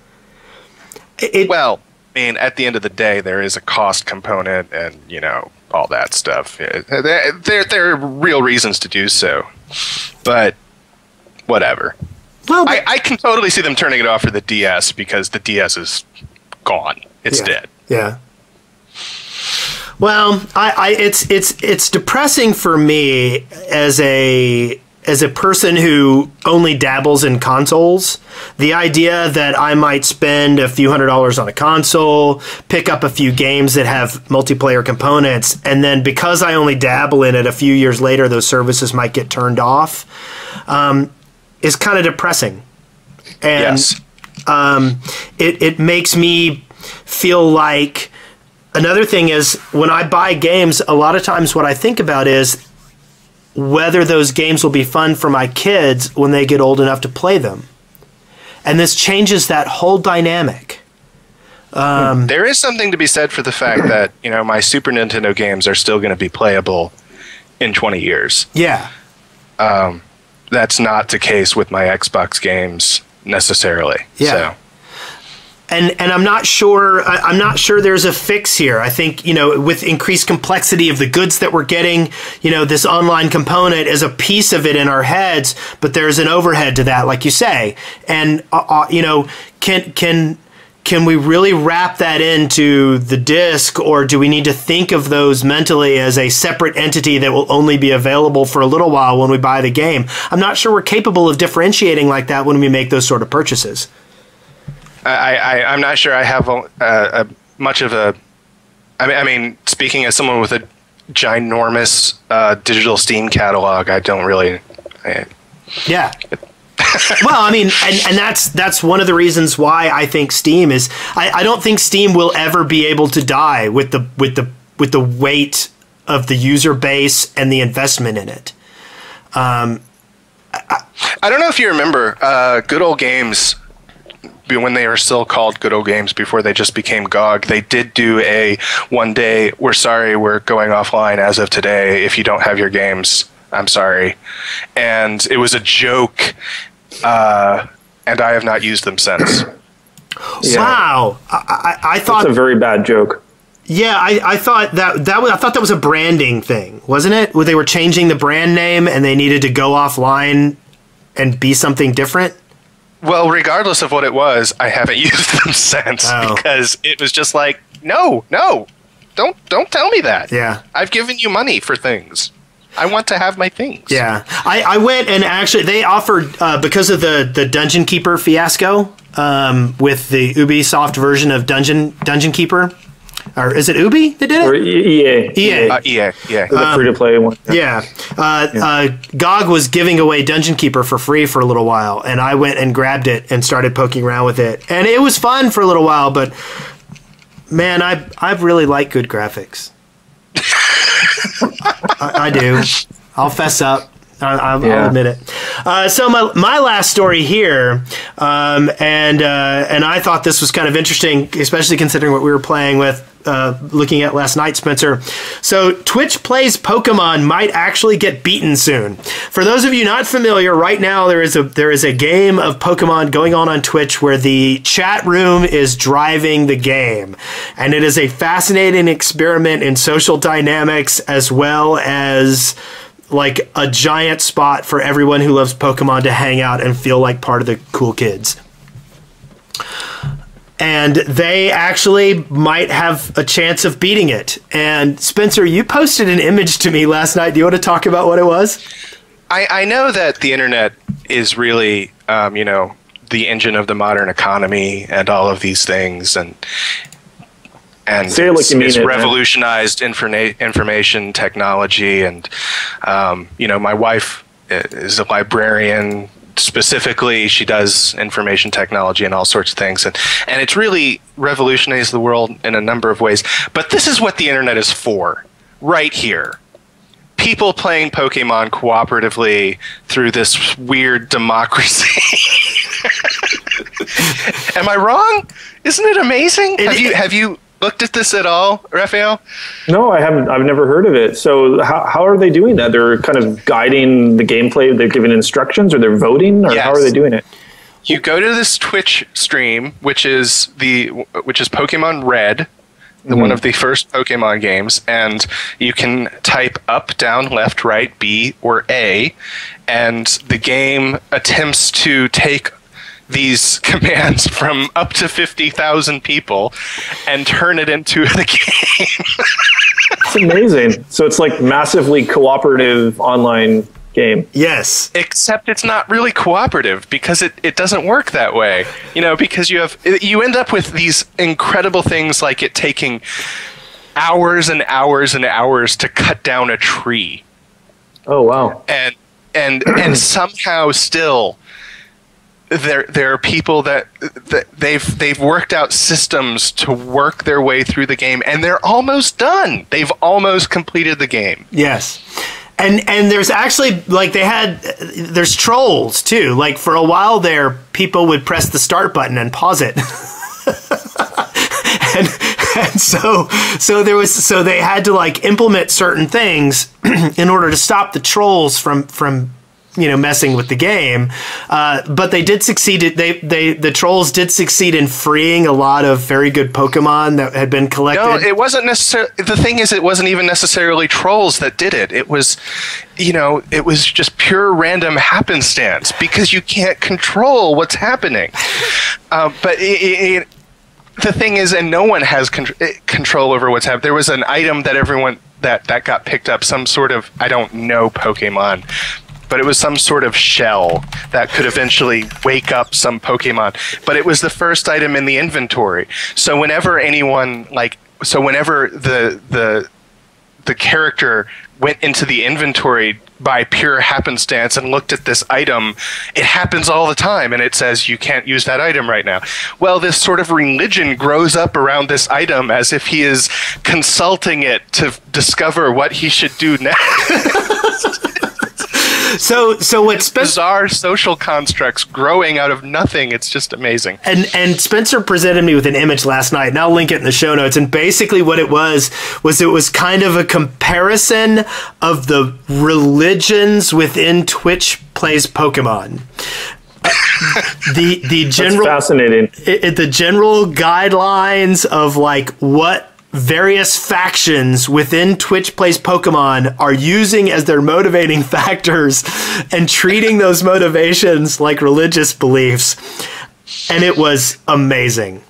Well, I mean, at the end of the day, there is a cost component and, you know, all that stuff. There are real reasons to do so, but whatever. Well, I can totally see them turning it off for the DS because the DS is gone. It's dead. Yeah. Well, it's depressing for me as a person who only dabbles in consoles. The idea that I might spend a few $100s on a console, pick up a few games that have multiplayer components, and then because I only dabble in it, a few years later those services might get turned off, is kind of depressing. And yes. It makes me feel like another thing is when I buy games, a lot of times what I think about is whether those games will be fun for my kids when they get old enough to play them. And this changes that whole dynamic. There is something to be said for the fact that, you know, my Super Nintendo games are still going to be playable in 20 years. Yeah. That's not the case with my Xbox games necessarily. Yeah. So. And I'm not sure. I'm not sure there's a fix here. I think, you know, with increased complexity of the goods that we're getting, you know, this online component is a piece of it in our heads, but there's an overhead to that, like you say. And you know, can we really wrap that into the disc, or do we need to think of those mentally as a separate entity that will only be available for a little while when we buy the game? I'm not sure we're capable of differentiating like that when we make those sort of purchases. I'm not sure I have much of a... I mean, speaking as someone with a ginormous digital Steam catalog, I don't really... Yeah. Well, I mean, and that's one of the reasons why I think Steam is... I don't think Steam will ever be able to die with the weight of the user base and the investment in it. I don't know if you remember Good Old Games... when they were still called Good Old Games before they just became GOG, they did do a one day, we're sorry, we're going offline as of today. If you don't have your games, I'm sorry. And it was a joke, and I have not used them since. Yeah. Wow. I thought... That's a very bad joke. Yeah, I thought that was a branding thing, wasn't it? Where they were changing the brand name and they needed to go offline and be something different? Well, regardless of what it was, I haven't used them since because it was just like, no, don't tell me that. Yeah. I've given you money for things. I want to have my things. Yeah. I went and actually they offered, because of the Dungeon Keeper fiasco, with the Ubisoft version of Dungeon Keeper. Or is it Ubi that did it? Or EA. EA. The free-to-play one. Yeah. GOG was giving away Dungeon Keeper for free for a little while, and I went and grabbed it and started poking around with it. And it was fun for a little while, but man, I really like good graphics. I do. I'll fess up. I'll admit it. So my last story here, and I thought this was kind of interesting, especially considering what we were playing with, looking at last night, Spencer. So Twitch Plays Pokemon might actually get beaten soon. For those of you not familiar, right now there is a game of Pokemon going on Twitch where the chat room is driving the game, and it is a fascinating experiment in social dynamics as well as like a giant spot for everyone who loves Pokemon to hang out and feel like part of the cool kids. And they actually might have a chance of beating it. And Spencer, you posted an image to me last night. Do you want to talk about what it was? I know that the internet is really, the engine of the modern economy and all of these things, and it's revolutionized information technology, and my wife is a librarian. Specifically, she does information technology and all sorts of things, and it's really revolutionized the world in a number of ways. But this is what the internet is for, right here. People playing Pokemon cooperatively through this weird democracy. Am I wrong? Isn't it amazing? Have you looked at this at all, Raphael? No, I haven't. I've never heard of it. So how are they doing that? They're kind of guiding the gameplay. They're giving instructions, or they're voting, or how are they doing it? You go to this Twitch stream, which is Pokemon Red, one of the first Pokemon games, and you can type up, down, left, right, B, or A, and the game attempts to take these commands from up to 50,000 people and turn it into the game. It's amazing. So it's like massively cooperative online game. Yes. Except it's not really cooperative because it doesn't work that way. Because you end up with these incredible things like it taking hours and hours and hours to cut down a tree. Oh, wow. And somehow still there are people that they've worked out systems to work their way through the game, and they're almost done. They've almost completed the game. Yes. And there's actually, there's trolls too. Like, for a while there, people would press the start button and pause it. and so they had to implement certain things in order to stop the trolls from messing with the game, but they did succeed. The trolls did succeed in freeing a lot of very good Pokemon that had been collected. No, it wasn't necessarily. The thing is, it wasn't even necessarily trolls that did it. It was, it was just pure random happenstance because you can't control what's happening. But the thing is, and no one has control over what's happening. There was an item that everyone that got picked up, some sort of, I don't know Pokemon, but it was some sort of shell that could eventually wake up some Pokemon. But it was the first item in the inventory. So whenever the character went into the inventory by pure happenstance and looked at this item, it happens all the time, and it says you can't use that item right now. Well, this sort of religion grows up around this item as if he is consulting it to discover what he should do next. So what's bizarre social constructs growing out of nothing. It's just amazing. And Spencer presented me with an image last night, and I'll link it in the show notes. And basically what it was it was kind of a comparison of the religions within Twitch Plays Pokemon. The general, that's fascinating. The general guidelines of what various factions within Twitch Plays Pokemon are using as their motivating factors and treating those motivations like religious beliefs. And it was amazing.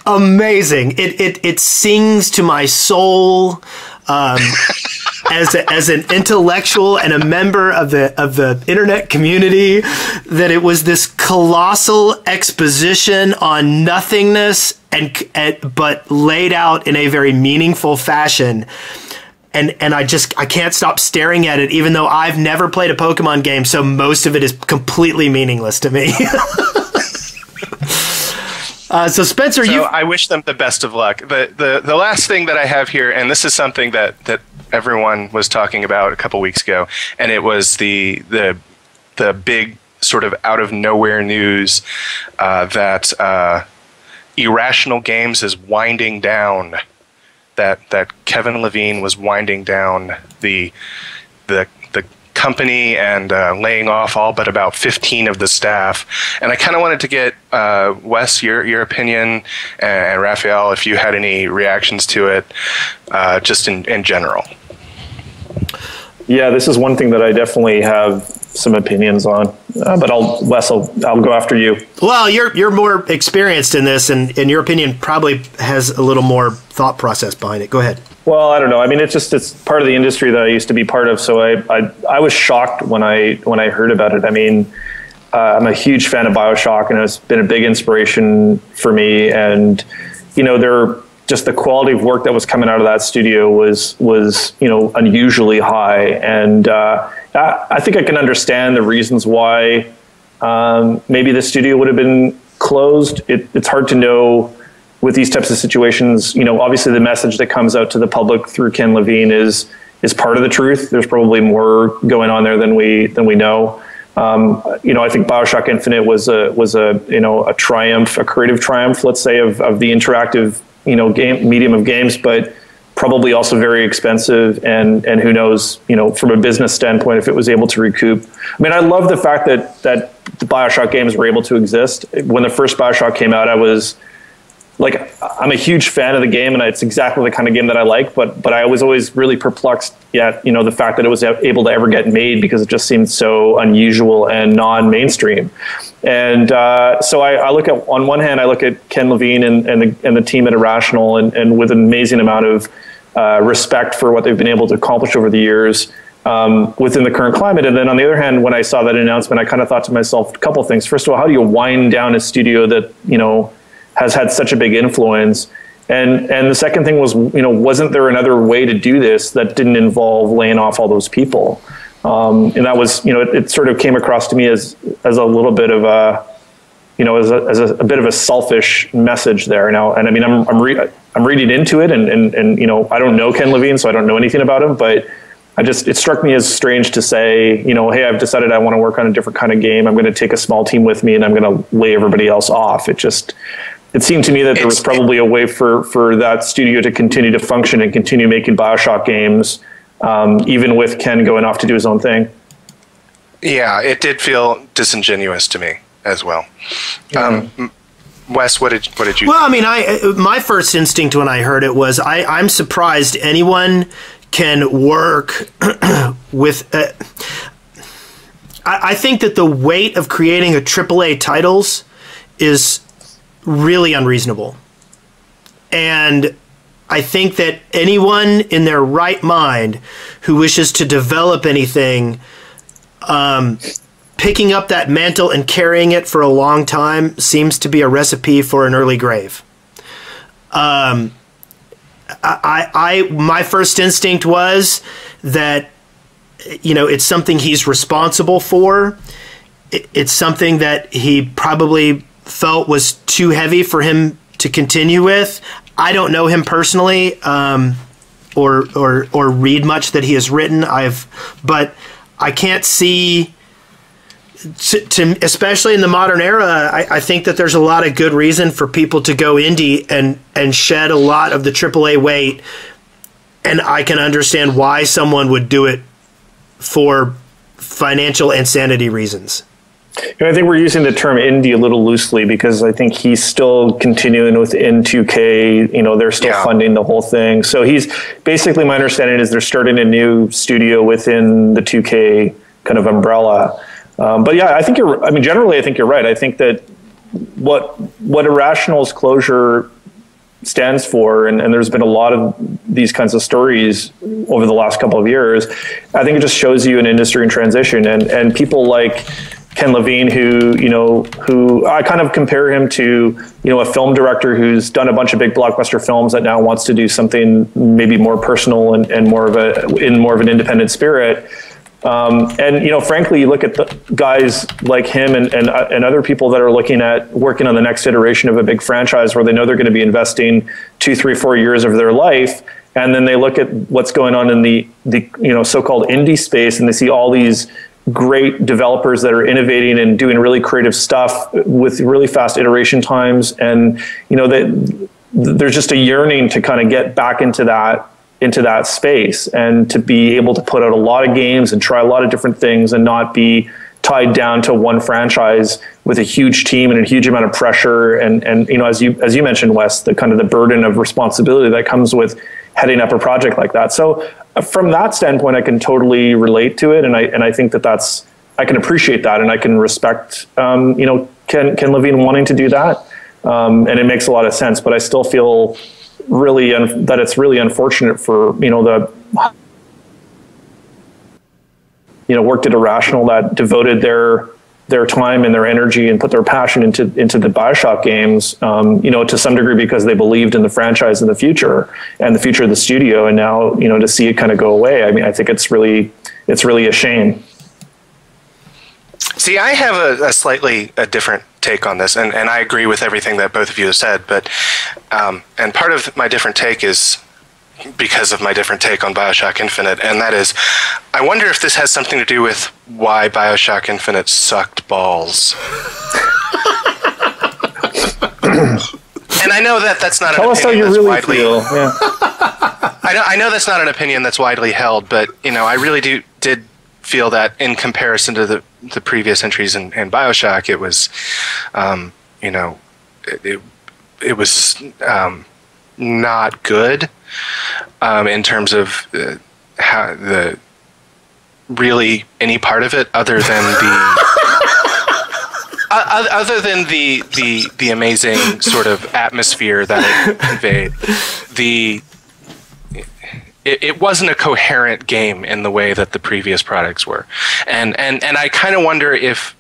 Amazing. It sings to my soul as an intellectual and a member of the internet community, that it was this colossal exposition on nothingness but laid out in a very meaningful fashion. And I can't stop staring at it, even though I've never played a Pokemon game, so most of it is completely meaningless to me. So Spencer, I wish them the best of luck. The last thing that I have here, and this is something that everyone was talking about a couple weeks ago, and it was the big sort of out of nowhere news that Irrational Games is winding down. That Kevin Levine was winding down the company and laying off all but about 15 of the staff. And I kind of wanted to get Wes, your opinion, and Raphael, if you had any reactions to it, just in general. Yeah, this is one thing that I definitely have some opinions on, but Wes, I'll go after you. Well, you're more experienced in this, and in your opinion, probably has a little more thought process behind it. Go ahead. Well, I don't know. I mean, it's part of the industry that I used to be part of, so I was shocked when I heard about it. I mean, I'm a huge fan of BioShock, and it's been a big inspiration for me. And just the quality of work that was coming out of that studio was unusually high. And I think I can understand the reasons why maybe the studio would have been closed. It's hard to know with these types of situations. Obviously the message that comes out to the public through Ken Levine is part of the truth. There's probably more going on there than we know. I think BioShock Infinite was a triumph, a creative triumph, let's say, of the interactive, game medium of games, but probably also very expensive, and who knows, from a business standpoint, if it was able to recoup. I mean, I love the fact that the BioShock games were able to exist. When the first BioShock came out, I was like, I'm a huge fan of the game, and it's exactly the kind of game that I like, but I was always really perplexed at, the fact that it was able to ever get made, because it just seemed so unusual and non-mainstream. And so I look at, on one hand, I look at Ken Levine and the team at Irrational, and with an amazing amount of respect for what they've been able to accomplish over the years within the current climate. And then on the other hand, when I saw that announcement, I kind of thought to myself a couple of things. First of all, how do you wind down a studio that, has had such a big influence? And the second thing was, wasn't there another way to do this that didn't involve laying off all those people? And that was, it sort of came across to me as a little bit of a, as a bit of a selfish message there. Now, and I mean, I'm reading into it, and I don't know Ken Levine, so I don't know anything about him, but it struck me as strange to say, hey, I've decided I want to work on a different kind of game. I'm going to take a small team with me, and I'm going to lay everybody else off. It seemed to me that there was probably a way for that studio to continue to function and continue making BioShock games, even with Ken going off to do his own thing. Yeah, it did feel disingenuous to me as well. Wes, what did you? Well, I mean, my first instinct when I heard it was I'm surprised anyone can work with. I think that the weight of creating a AAA titles is really unreasonable, and I think that anyone in their right mind who wishes to develop anything, picking up that mantle and carrying it for a long time seems to be a recipe for an early grave. My first instinct was that, it's something he's responsible for. It's something that he probably felt was too heavy for him to continue with. I don't know him personally, or read much that he has written. But I can't see, especially in the modern era, I think that there's a lot of good reason for people to go indie and shed a lot of the AAA weight, and I can understand why someone would do it for financial insanity reasons. I think we're using the term indie a little loosely, because I think he's still continuing within 2K. They're still funding the whole thing. So he's basically, my understanding is they're starting a new studio within the 2K kind of umbrella. But yeah, generally, I think you're right. I think that what Irrational's closure stands for, and there's been a lot of these kinds of stories over the last couple of years, I think it just shows you an industry in transition, and people like Ken Levine, who I kind of compare him to, a film director who's done a bunch of big blockbuster films that now wants to do something maybe more personal and more of an independent spirit. Frankly, you look at the guys like him and other people that are looking at working on the next iteration of a big franchise where they know they're going to be investing 2, 3, 4 years of their life. And then they look at what's going on in the so-called indie space, and they see all these great developers that are innovating and doing really creative stuff with really fast iteration times. And, there's just a yearning to kind of get back into that space, and to be able to put out a lot of games and try a lot of different things, and not be tied down to one franchise with a huge team and a huge amount of pressure. And as you mentioned, Wes, the kind of the burden of responsibility that comes with heading up a project like that. So from that standpoint, I can totally relate to it. And I think that I can appreciate that, and I can respect, Ken Levine wanting to do that. And it makes a lot of sense, but I still feel that it's really unfortunate for, worked at Irrational, that devoted their time and their energy and put their passion into the BioShock games, to some degree, because they believed in the franchise and the future of the studio. And now, to see it kind of go away, I mean, I think it's really a shame. See, I have a slightly different take on this, and I agree with everything that both of you have said, but and part of my different take is because of my different take on BioShock Infinite, and that is, I wonder if this has something to do with why BioShock Infinite sucked balls. And I know that's not. Tell us how you really feel. Yeah. I know that's not an opinion that's widely held, but I really did feel that in comparison to the previous entries in BioShock, it was, it was not good in terms of how really any part of it other than the amazing sort of atmosphere that it conveyed. It wasn't a coherent game in the way that the previous products were, and I kind of wonder if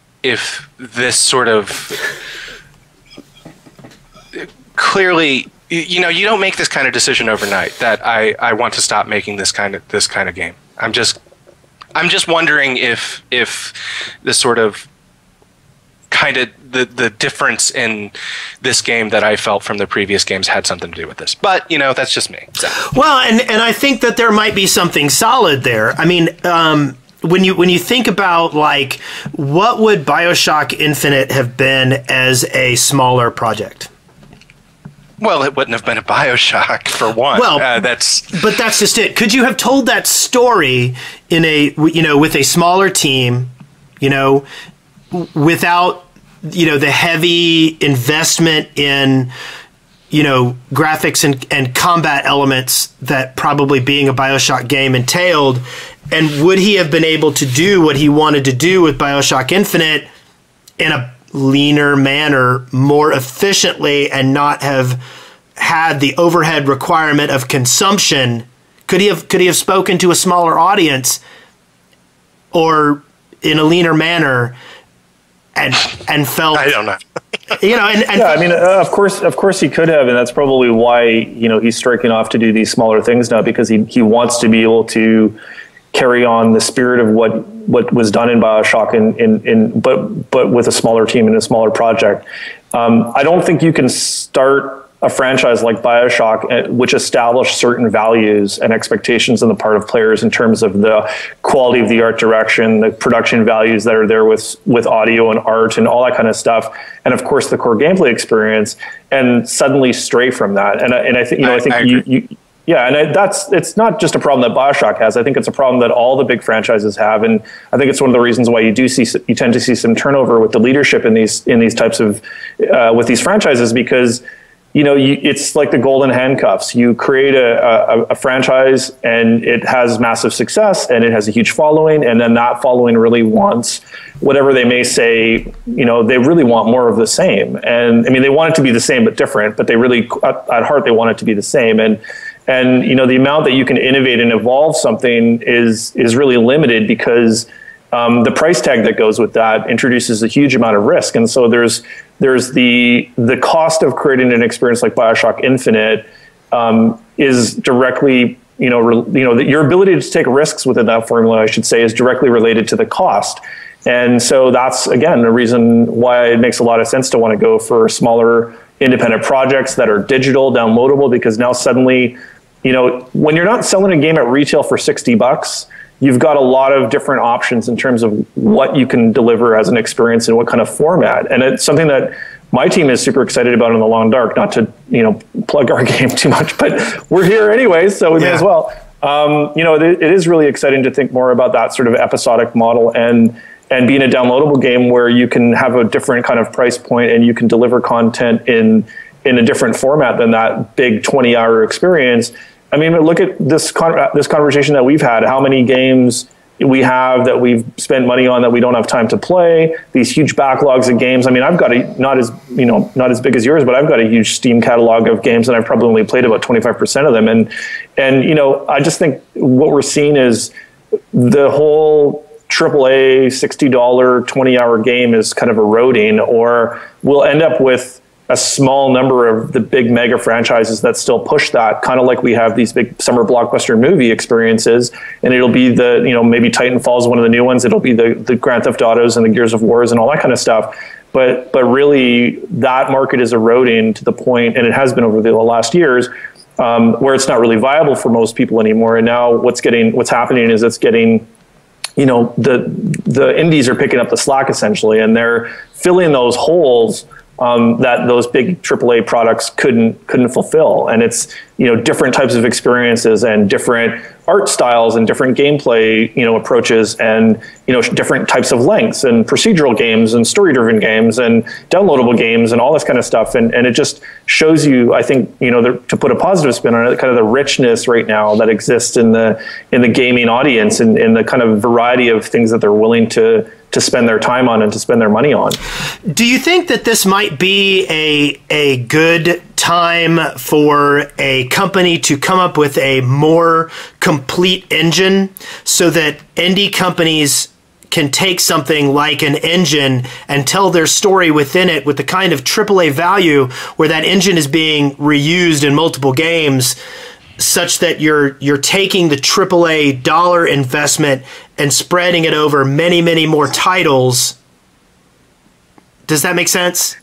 this sort of clearly, you don't make this kind of decision overnight that I want to stop making this kind of game. I'm just wondering if this sort of kind of the difference in this game that I felt from the previous games had something to do with this. But, that's just me. So. Well, and I think that there might be something solid there. I mean, when you think about, like, what would BioShock Infinite have been as a smaller project? Well, it wouldn't have been a BioShock, for one. Well, but that's just it. Could you have told that story in with a smaller team, without the heavy investment in graphics and combat elements that probably being a BioShock game entailed? And would he have been able to do what he wanted to do with BioShock Infinite in a leaner manner, more efficiently, and not have had the overhead requirement of consumption? Could he have spoken to a smaller audience, or in a leaner manner, and felt? I don't know. I mean, of course he could have, and that's probably why he's striking off to do these smaller things now, because he wants to be able to carry on the spirit of what was done in BioShock but with a smaller team and a smaller project. I don't think you can start a franchise like BioShock, which established certain values and expectations on the part of players in terms of the quality of the art direction, the production values that are there with audio and art and all that kind of stuff, and of course the core gameplay experience, and suddenly stray from that. And I think it's not just a problem that BioShock has. I think it's a problem that all the big franchises have, and I think it's one of the reasons why you tend to see some turnover with the leadership in these types of with these franchises, because it's like the golden handcuffs. You create a franchise and it has massive success and it has a huge following, and then that following really wants whatever they may say. They really want more of the same, and I mean they want it to be the same but different, but they really at heart they want it to be the same. And the amount that you can innovate and evolve something is really limited, because the price tag that goes with that introduces a huge amount of risk. And so there's the cost of creating an experience like BioShock Infinite is directly, your ability to take risks within that formula, I should say, is directly related to the cost. And so that's, again, a reason why it makes a lot of sense to want to go for smaller independent projects that are digital, downloadable, because now suddenly, when you're not selling a game at retail for $60, you've got a lot of different options in terms of what you can deliver as an experience and what kind of format. And it's something that my team is super excited about in the Long Dark, not to, plug our game too much, but we're here anyways, so we may as well. It is really exciting to think more about that sort of episodic model and being a downloadable game where you can have a different kind of price point and you can deliver content in a different format than that big 20-hour experience. I mean, look at this conversation that we've had, how many games we have that we've spent money on that we don't have time to play, these huge backlogs of games. I mean, I've got not as big as yours, but I've got a huge Steam catalog of games, and I've probably only played about 25% of them. And I just think what we're seeing is the whole AAA $60 20-hour game is kind of eroding, or we'll end up with a small number of the big mega franchises that still push that, kind of like we have these big summer blockbuster movie experiences, and it'll be maybe Titanfall is one of the new ones. It'll be the Grand Theft Autos and the Gears of Wars and all that kind of stuff. But really, that market is eroding to the point, and it has been over the last years, where it's not really viable for most people anymore. And now what's happening is it's getting, the indies are picking up the slack essentially, and they're filling those holes that those big AAA products couldn't fulfill. And it's, different types of experiences and different art styles and different gameplay, approaches, and, different types of lengths and procedural games and story-driven games and downloadable games and all this kind of stuff. And it just shows you, I think, to put a positive spin on it, kind of the richness right now that exists in the gaming audience, and in the kind of variety of things that they're willing to spend their time on and to spend their money on. Do you think that this might be a good time for a company to come up with a more complete engine, so that indie companies can take something like an engine and tell their story within it with the kind of AAA value where that engine is being reused in multiple games, such that you're taking the AAA dollar investment and spreading it over many, many more titles? Does that make sense?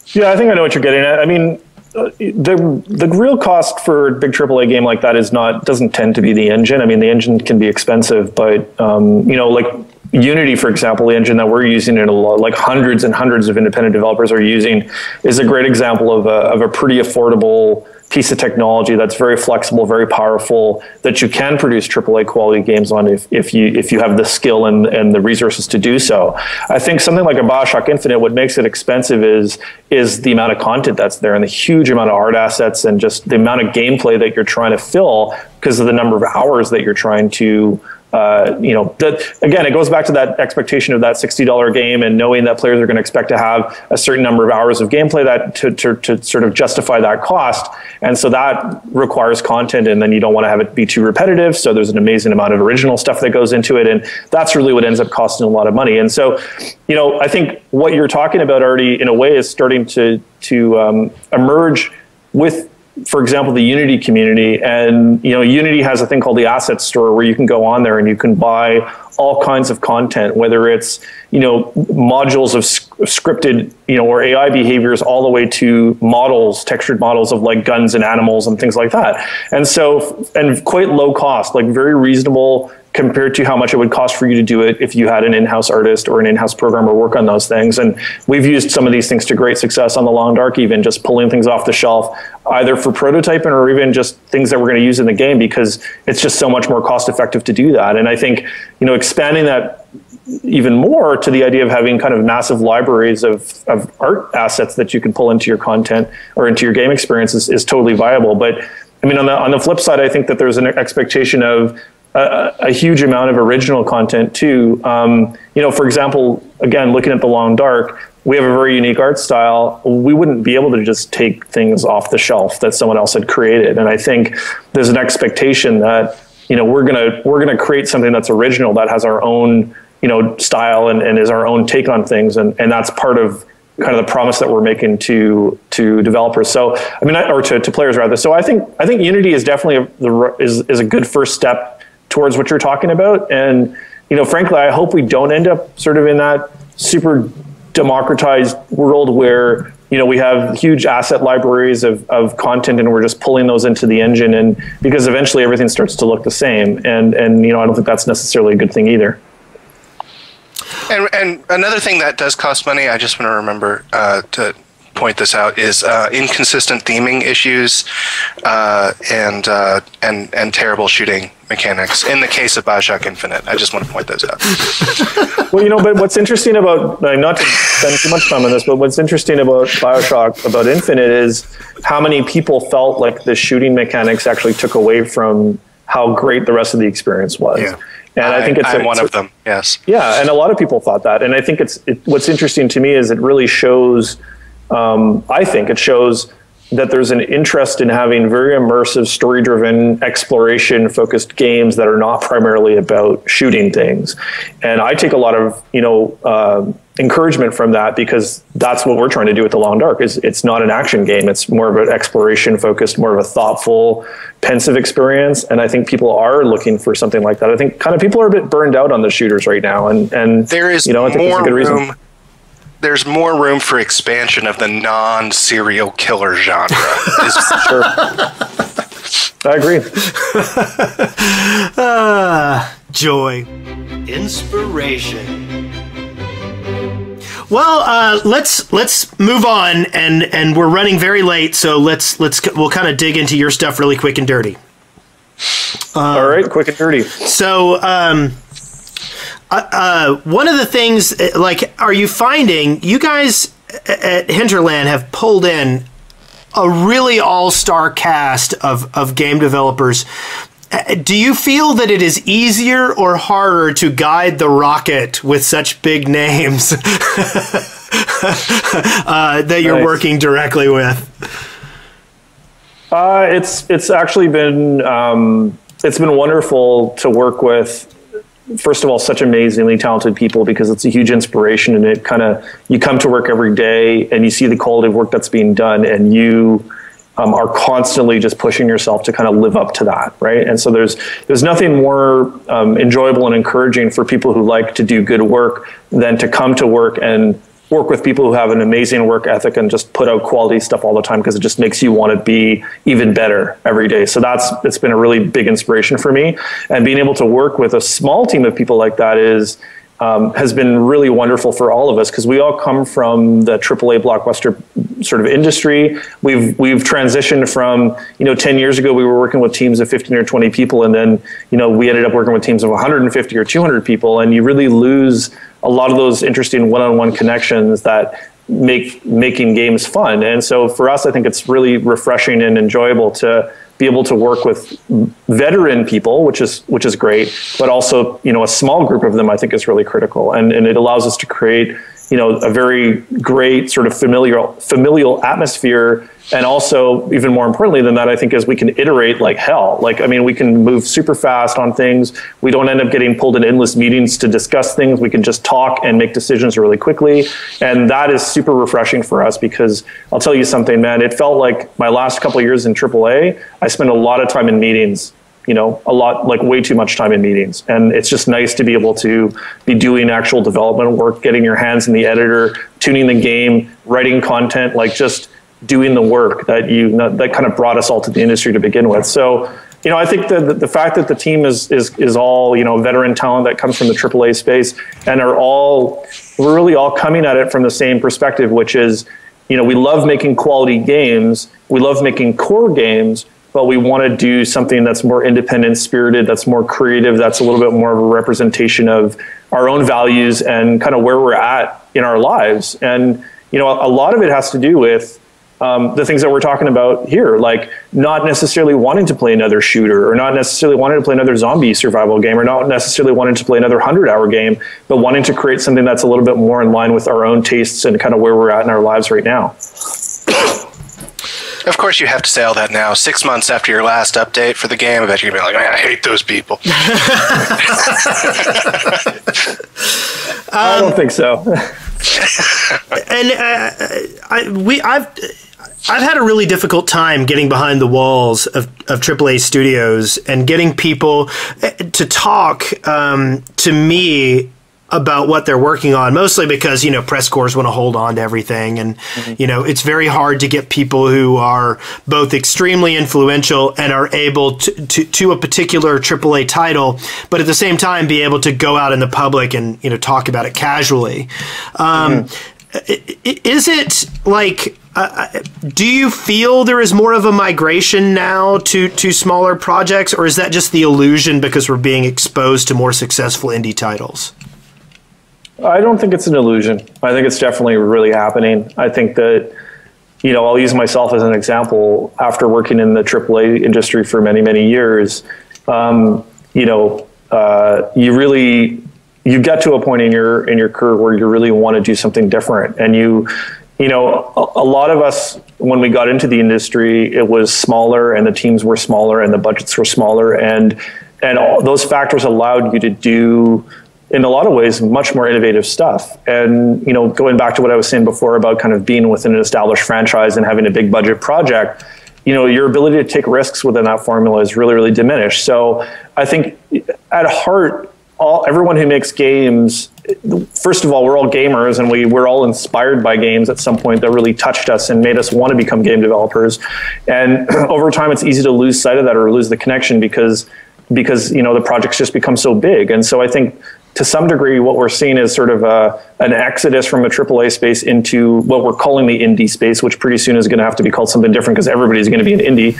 Yeah, I think I know what you're getting at. I mean, the real cost for a big AAA game like that doesn't tend to be the engine. I mean, the engine can be expensive, but like Unity, for example, the engine that we're using, and like hundreds and hundreds of independent developers are using, is a great example of a pretty affordable piece of technology that's very flexible, very powerful, that you can produce AAA quality games on if you have the skill and the resources to do so. I think something like a BioShock Infinite, what makes it expensive is the amount of content that's there, and the huge amount of art assets, and just the amount of gameplay that you're trying to fill because of the number of hours that you're trying to that again, it goes back to that expectation of that $60 game, and knowing that players are going to expect to have a certain number of hours of gameplay that to sort of justify that cost. And so that requires content, and then you don't want to have it be too repetitive. So there's an amazing amount of original stuff that goes into it. And that's really what ends up costing a lot of money. And so, I think what you're talking about already in a way is starting to emerge with, for example, the Unity community. And Unity has a thing called the asset store, where you can go on there and you can buy all kinds of content, whether it's modules of scripted or AI behaviors, all the way to models, textured models of like guns and animals and things like that. And so, and quite low cost, like very reasonable compared to how much it would cost for you to do it if you had an in-house artist or an in-house programmer work on those things. And we've used some of these things to great success on the Long Dark, even just pulling things off the shelf, either for prototyping or even just things that we're going to use in the game, because it's just so much more cost effective to do that. And I think, expanding that even more to the idea of having kind of massive libraries of art assets that you can pull into your content or into your game experience is totally viable. But I mean, on the flip side, I think that there's an expectation of a huge amount of original content too. For example, again, looking at the Long Dark, we have a very unique art style. We wouldn't be able to just take things off the shelf that someone else had created. And I think there's an expectation that, we're gonna create something that's original, that has our own, style and is our own take on things. And that's part of kind of the promise that we're making to developers. So, I mean, or to players rather. So I think Unity is definitely is a good first step towards what you're talking about. And, frankly, I hope we don't end up sort of in that super democratized world where, we have huge asset libraries of content and we're just pulling those into the engine, and because eventually everything starts to look the same. And I don't think that's necessarily a good thing either. And another thing that does cost money, I just want to remember to point this out, is inconsistent theming issues and terrible shooting mechanics. In the case of BioShock Infinite, I just want to point those out. Well, but what's interesting about, not to spend too much time on this, but what's interesting about BioShock, about Infinite, is how many people felt like the shooting mechanics actually took away from how great the rest of the experiance was. Yeah. And I think I'm one of them. Yes. Yeah, and a lot of people thought that, and I think what's interesting to me is it really shows. I think it shows that there's an interest in having very immersive, story-driven, exploration-focused games that are not primarily about shooting things. And I take a lot of, encouragement from that, because that's what we're trying to do with the Long Dark. It's not an action game. It's more of an exploration-focused, more of a thoughtful, pensive experience. And I think people are looking for something like that. I think kind of people are a bit burned out on the shooters right now, and there is, I think that's a good reason. There's more room for expansion of the non-serial killer genre. I agree. Joy. Inspiration. Well, let's move on, and we're running very late, so we'll kind of dig into your stuff really quick and dirty. All right, quick and dirty. So, one of the things, like, are you finding you guys at Hinterland have pulled in a really all-star cast of game developers? Do you feel that it is easier or harder to guide the rocket with such big names that you're working directly with? It's actually been it's been wonderful to work with. First of all, such amazingly talented people, because it's a huge inspiration, and it you come to work every day and you see the quality of work that's being done, and you are constantly just pushing yourself to kind of live up to that, right? And so there's nothing more enjoyable and encouraging for people who like to do good work than to come to work and work with people who have an amazing work ethic and just put out quality stuff all the time, because it just makes you want to be even better every day. So it's been a really big inspiration for me, and being able to work with a small team of people like that has been really wonderful for all of us, because we all come from the AAA blockbuster sort of industry. We've transitioned from, 10 years ago, we were working with teams of 15 or 20 people. And then, we ended up working with teams of 150 or 200 people. And you really lose a lot of those interesting one-on-one connections that make making games fun. And so for us, I think it's really refreshing and enjoyable to be able to work with veteran people, which is great, but also, a small group of them I think is really critical. And it allows us to create, a very great sort of familial atmosphere. And also, even more importantly than that, I think, is we can iterate like hell. We can move super fast on things. We don't end up getting pulled in endless meetings to discuss things. We can just talk and make decisions really quickly. And that is super refreshing for us, because I'll tell you something, man, it felt like my last couple of years in AAA, I spent a lot of time in meetings, way too much time in meetings. And it's just nice to be able to be doing actual development work, getting your hands in the editor, tuning the game, writing content, just doing the work that kind of brought us all to the industry to begin with. So, I think the fact that the team is all, veteran talent that comes from the AAA space, and we're really all coming at it from the same perspective, which is, we love making quality games. We love making core games, but we want to do something that's more independent spirited, that's more creative, that's a little bit more of a representation of our own values and kind of where we're at in our lives. And, a lot of it has to do with the things that we're talking about here, like not necessarily wanting to play another shooter, or not necessarily wanting to play another zombie survival game, or not necessarily wanting to play another 100-hour game, but wanting to create something that's a little bit more in line with our own tastes and kind of where we're at in our lives right now. Of course, you have to say all that now. 6 months after your last update for the game, I bet you're going to be like, I hate those people. I don't think so. And I've had a really difficult time getting behind the walls of AAA studios and getting people to talk to me about what they're working on, mostly because, press corps want to hold on to everything. And, it's very hard to get people who are both extremely influential and are able to a particular AAA title, but at the same time be able to go out in the public and, talk about it casually. Is it like, do you feel there is more of a migration now to smaller projects, or is that just the illusion because we're being exposed to more successful indie titles? I don't think it's an illusion. I think it's definitely really happening. I think that, I'll use myself as an example. After working in the AAA industry for many, many years, you get to a point in your career where you really want to do something different. And a lot of us, when we got into the industry, it was smaller, and the teams were smaller, and the budgets were smaller, and all those factors allowed you to do, in a lot of ways, much more innovative stuff. And, going back to what I was saying before about kind of being within an established franchise and having a big budget project, your ability to take risks within that formula is really, really diminished. So I think at heart, everyone who makes games first of all, we're all gamers, and we're all inspired by games at some point that really touched us and made us want to become game developers. And over time, it's easy to lose sight of that or lose the connection because the projects just become so big. And so I think to some degree, what we're seeing is sort of an exodus from a AAA space into what we're calling the indie space, which pretty soon is going to have to be called something different because everybody's going to be an indie.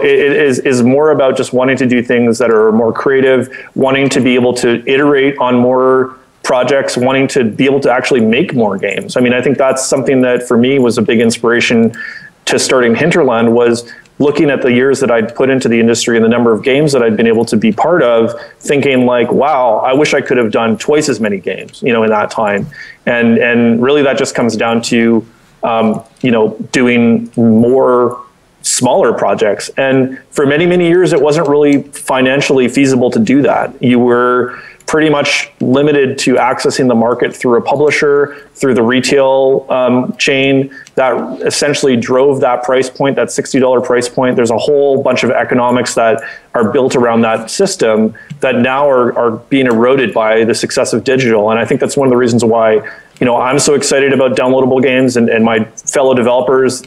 It is more about just wanting to do things that are more creative, wanting to be able to iterate on more projects, wanting to be able to actually make more games. I mean, I think that's something that for me was a big inspiration to starting Hinterland, was looking at the years that I'd put into the industry and the number of games that I'd been able to be part of, thinking like, wow, I wish I could have done twice as many games, in that time. And really that just comes down to, doing more smaller projects. And for many, many years, it wasn't really financially feasible to do that. You were pretty much limited to accessing the market through a publisher, through the retail chain that essentially drove that price point, that $60 price point. There's a whole bunch of economics that are built around that system that now are being eroded by the success of digital. And I think that's one of the reasons why I'm so excited about downloadable games, and my fellow developers,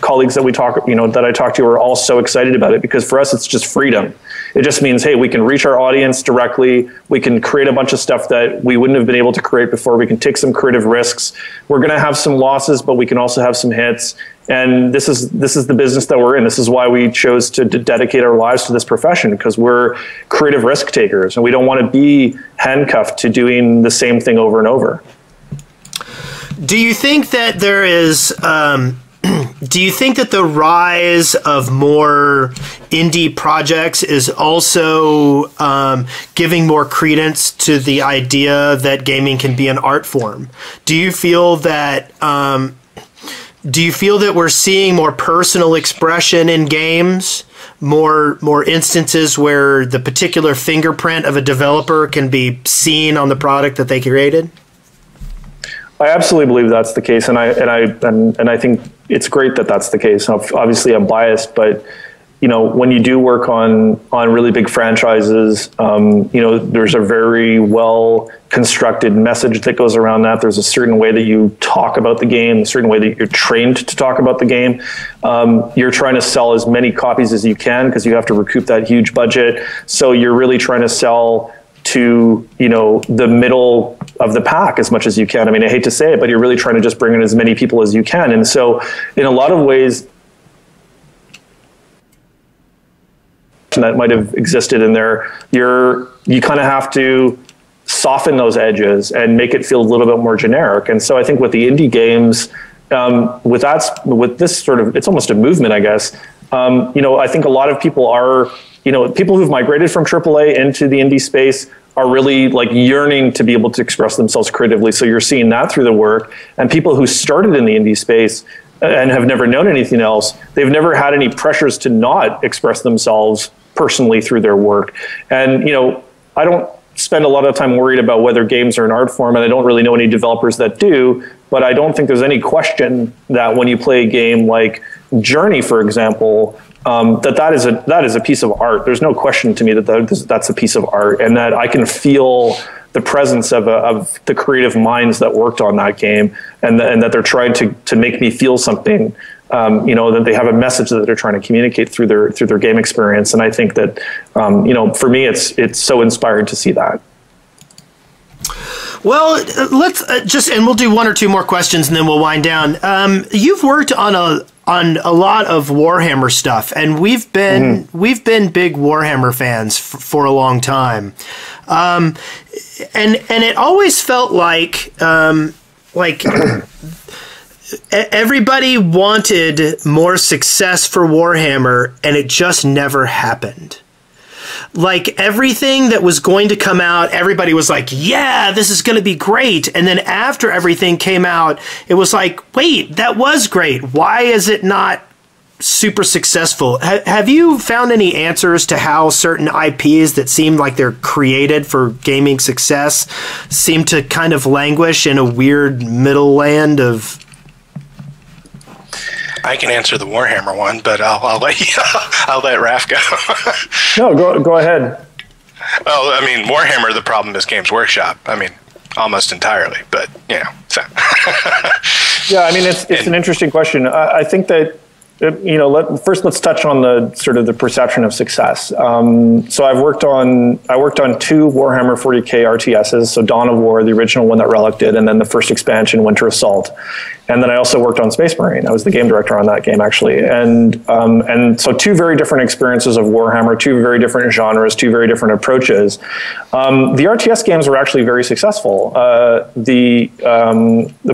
colleagues that that I talk to are all so excited about it, because for us, it's just freedom. It just means, hey, we can reach our audience directly. We can create a bunch of stuff that we wouldn't have been able to create before. We can take some creative risks. We're going to have some losses, but we can also have some hits. And this is the business that we're in. This is why we chose to dedicate our lives to this profession, because we're creative risk takers, and we don't want to be handcuffed to doing the same thing over and over. Do you think that there is, do you think that the rise of more indie projects is also giving more credence to the idea that gaming can be an art form? Do you feel that, we're seeing more personal expression in games? More instances where the particular fingerprint of a developer can be seen on the product that they created? I absolutely believe that's the case, and I think it's great that that's the case. Obviously, I'm biased, but when you do work on really big franchises, there's a very well constructed message that goes around that. There's a certain way that you talk about the game, a certain way that you're trained to talk about the game. You're trying to sell as many copies as you can because you have to recoup that huge budget. So you're really trying to sell to the middle of the pack as much as you can. I mean, I hate to say it, but you're really trying to just bring in as many people as you can. And so in a lot of ways that might have existed in there, you kind of have to soften those edges and make it feel a little bit more generic. And so I think with the indie games, with this sort of, it's almost a movement, I guess. I think a lot of people are, people who've migrated from AAA into the indie space are really like yearning to be able to express themselves creatively. So you're seeing that through the work. And people who started in the indie space and have never known anything else, they've never had any pressures to not express themselves personally through their work. And, I don't spend a lot of time worried about whether games are an art form, and I don't really know any developers that do, but I don't think there's any question that when you play a game like Journey, for example, that is a piece of art. There's no question to me that's a piece of art, and that I can feel the presence of the creative minds that worked on that game, and that they're trying to make me feel something. That they have a message that they're trying to communicate through their game experience, and I think that for me it's so inspiring to see that. Well, let's and we'll do one or two more questions and then we'll wind down. You've worked on a lot of Warhammer stuff, and we've been big Warhammer fans for a long time, and it always felt like everybody wanted more success for Warhammer, and it just never happened. Like everything that was going to come out, everybody was like, yeah, this is going to be great. And then after everything came out, it was like, wait, that was great. Why is it not super successful? Have you found any answers to how certain IPs that seem like they're created for gaming success seem to kind of languish in a weird middle land of... I can answer the Warhammer one, but I'll let Raph go. No, go ahead. Well, I mean, Warhammer, the problem is Games Workshop. I mean, almost entirely, but, you know. So. Yeah, I mean, it's an interesting question. I think that, first let's touch on the sort of the perception of success. So I worked on 2 Warhammer 40K RTSs, so Dawn of War, the original one that Relic did, and then the first expansion, Winter Assault. And then I also worked on Space Marine. I was the game director on that game, actually. And so 2 very different experiences of Warhammer, 2 very different genres, 2 very different approaches. The RTS games were actually very successful. The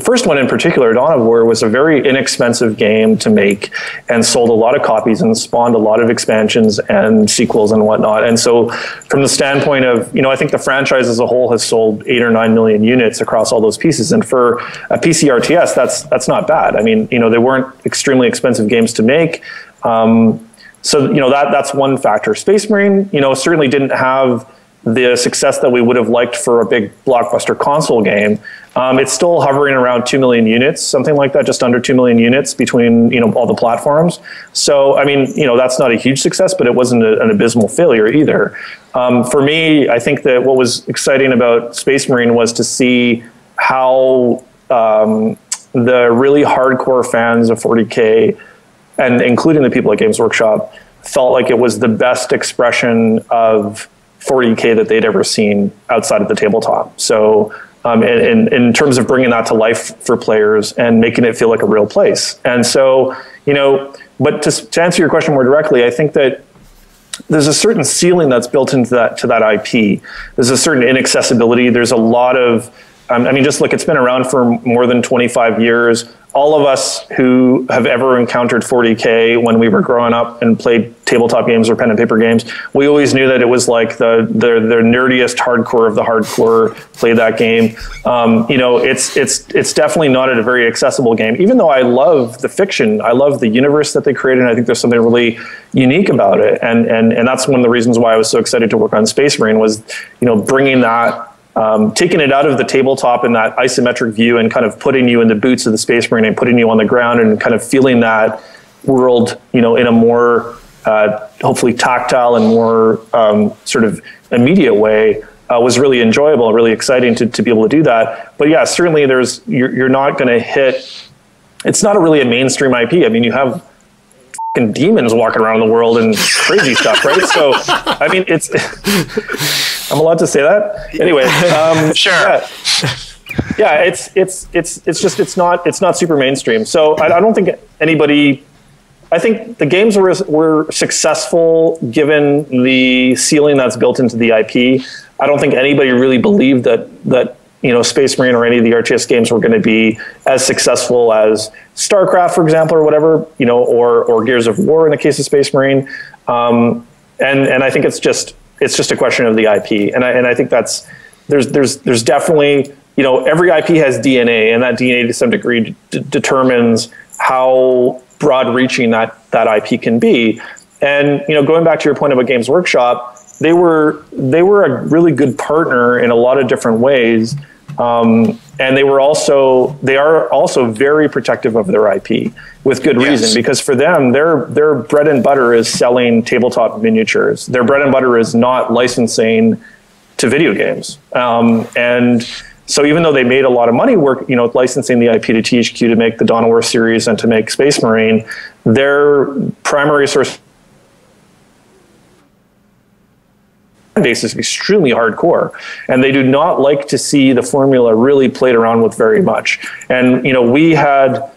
first one in particular, Dawn of War, was a very inexpensive game to make and sold a lot of copies and spawned a lot of expansions and sequels and whatnot. And so from the standpoint of, I think the franchise as a whole has sold 8 or 9 million units across all those pieces. And for a PC RTS, that's not bad. I mean, they weren't extremely expensive games to make. So, that's one factor. Space Marine, certainly didn't have the success that we would have liked for a big blockbuster console game. It's still hovering around 2 million units, something like that, just under 2 million units between, all the platforms. So, I mean, that's not a huge success, but it wasn't an abysmal failure either. For me, I think that what was exciting about Space Marine was to see how the really hardcore fans of 40K, and including the people at Games Workshop, felt like it was the best expression of 40K that they'd ever seen outside of the tabletop. So in terms of bringing that to life for players and making it feel like a real place. And so, but to answer your question more directly, I think that there's a certain ceiling that's built into that IP. There's a certain inaccessibility. There's a lot of, just look, it's been around for more than 25 years. All of us who have ever encountered 40K when we were growing up and played tabletop games or pen and paper games, we always knew that it was like the nerdiest hardcore of the hardcore played that game. It's definitely not a very accessible game, even though I love the fiction. I love the universe that they created, and I think there's something really unique about it. And that's one of the reasons why I was so excited to work on Space Marine was, bringing that, taking it out of the tabletop in that isometric view and kind of putting you in the boots of the Space Marine and putting you on the ground and kind of feeling that world, in a more hopefully tactile and more sort of immediate way was really enjoyable and really exciting to be able to do that. But yeah, certainly you're not going to hit. It's not really a mainstream IP. I mean, you have demons walking around the world and crazy stuff, right? So, I mean, it's. I'm allowed to say that anyway. Sure. Yeah, it's not super mainstream. So I don't think anybody. I think the games were successful given the ceiling that's built into the IP. I don't think anybody really believed that Space Marine or any of the RTS games were going to be as successful as StarCraft, for example, or whatever, or Gears of War in the case of Space Marine. And I think it's just a question of the IP. And I think there's definitely, every IP has DNA, and that DNA to some degree determines how broad reaching that IP can be. And, going back to your point about Games Workshop, they were a really good partner in a lot of different ways. And they are also very protective of their IP with good reason, because for them, their bread and butter is selling tabletop miniatures. Their bread and butter is not licensing to video games. And so even though they made a lot of money licensing the IP to THQ to make the Dawn of War series and to make Space Marine, their primary source base is extremely hardcore, and they do not like to see the formula really played around with very much. And we had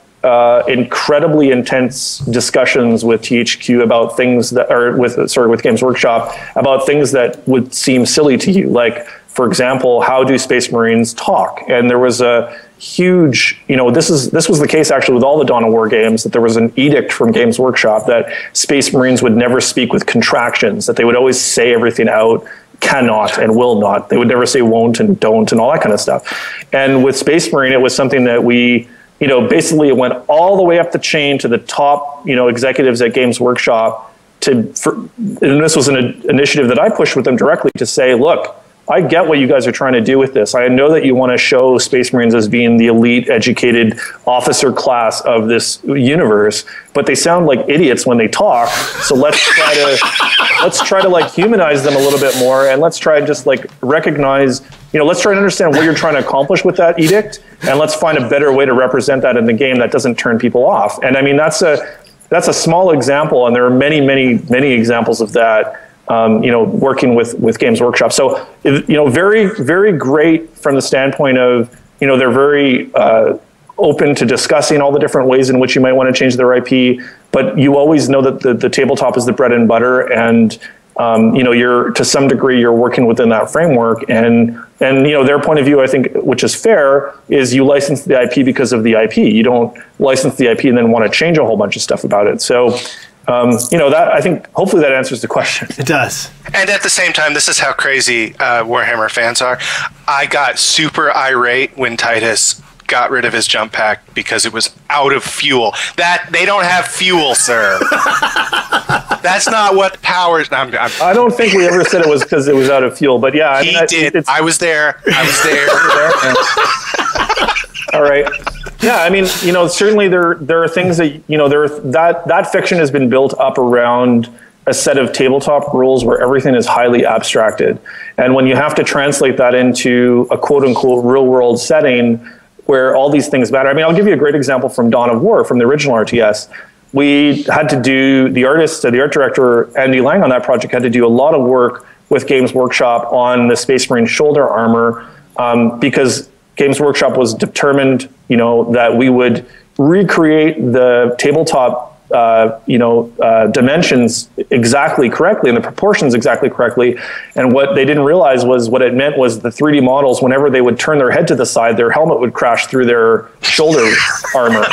incredibly intense discussions with THQ about things that, or with Games Workshop about things that would seem silly to you, like, for example, how do Space Marines talk? And there was a huge, this was the case actually with all the Dawn of War games, that there was an edict from Games Workshop that Space Marines would never speak with contractions, that they would always say everything out, cannot and will not. They would never say won't and don't and all that kind of stuff. And with Space Marine, it was something that we, basically it went all the way up the chain to the top, executives at Games Workshop and this was an initiative that I pushed with them directly to say, look, I get what you guys are trying to do with this. I know that you want to show Space Marines as being the elite, educated officer class of this universe, but they sound like idiots when they talk. So let's try to like humanize them a little bit more, and let's try and just like recognize, let's try and understand what you're trying to accomplish with that edict, and let's find a better way to represent that in the game that doesn't turn people off. And I mean, that's a small example, and there are many, many, many examples of that. Working with Games Workshop. So, very, very great from the standpoint of, they're very open to discussing all the different ways in which you might want to change their IP, but you always know that the tabletop is the bread and butter, and, you're, to some degree, you're working within that framework, and their point of view, I think, which is fair, is you license the IP because of the IP. You don't license the IP and then want to change a whole bunch of stuff about it. So, that, I think, hopefully that answers the question. It does. And at the same time, this is how crazy Warhammer fans are. I got super irate when Titus got rid of his jump pack because it was out of fuel. They don't have fuel, sir. That's not what powers. I don't think we ever said it was because it was out of fuel, but yeah. He did. I was there. All right. Yeah, I mean, certainly there are things that, that fiction has been built up around a set of tabletop rules where everything is highly abstracted. And when you have to translate that into a quote unquote real world setting where all these things matter. I mean, I'll give you a great example from Dawn of War, from the original RTS. We had to do, the art director, Andy Lang on that project had to do a lot of work with Games Workshop on the Space Marine shoulder armor because Games Workshop was determined, that we would recreate the tabletop, dimensions exactly correctly and the proportions exactly correctly. And what they didn't realize was what it meant was the 3D models, whenever they would turn their head to the side, their helmet would crash through their shoulder armor,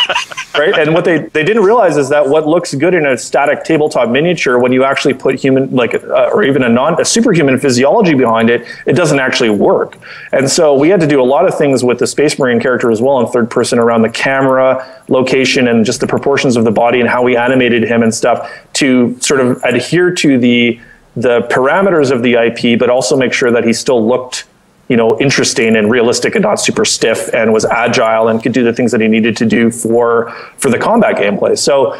right? And what they didn't realize is that what looks good in a static tabletop miniature, when you actually put human, or even a superhuman physiology behind it, it doesn't actually work. And so we had to do a lot of things with the Space Marine character as well in third person around the camera location and just the proportions of the body and how we animated him and stuff to sort of adhere to the parameters of the IP, but also make sure that he still looked, interesting and realistic and not super stiff and was agile and could do the things that he needed to do for the combat gameplay. So,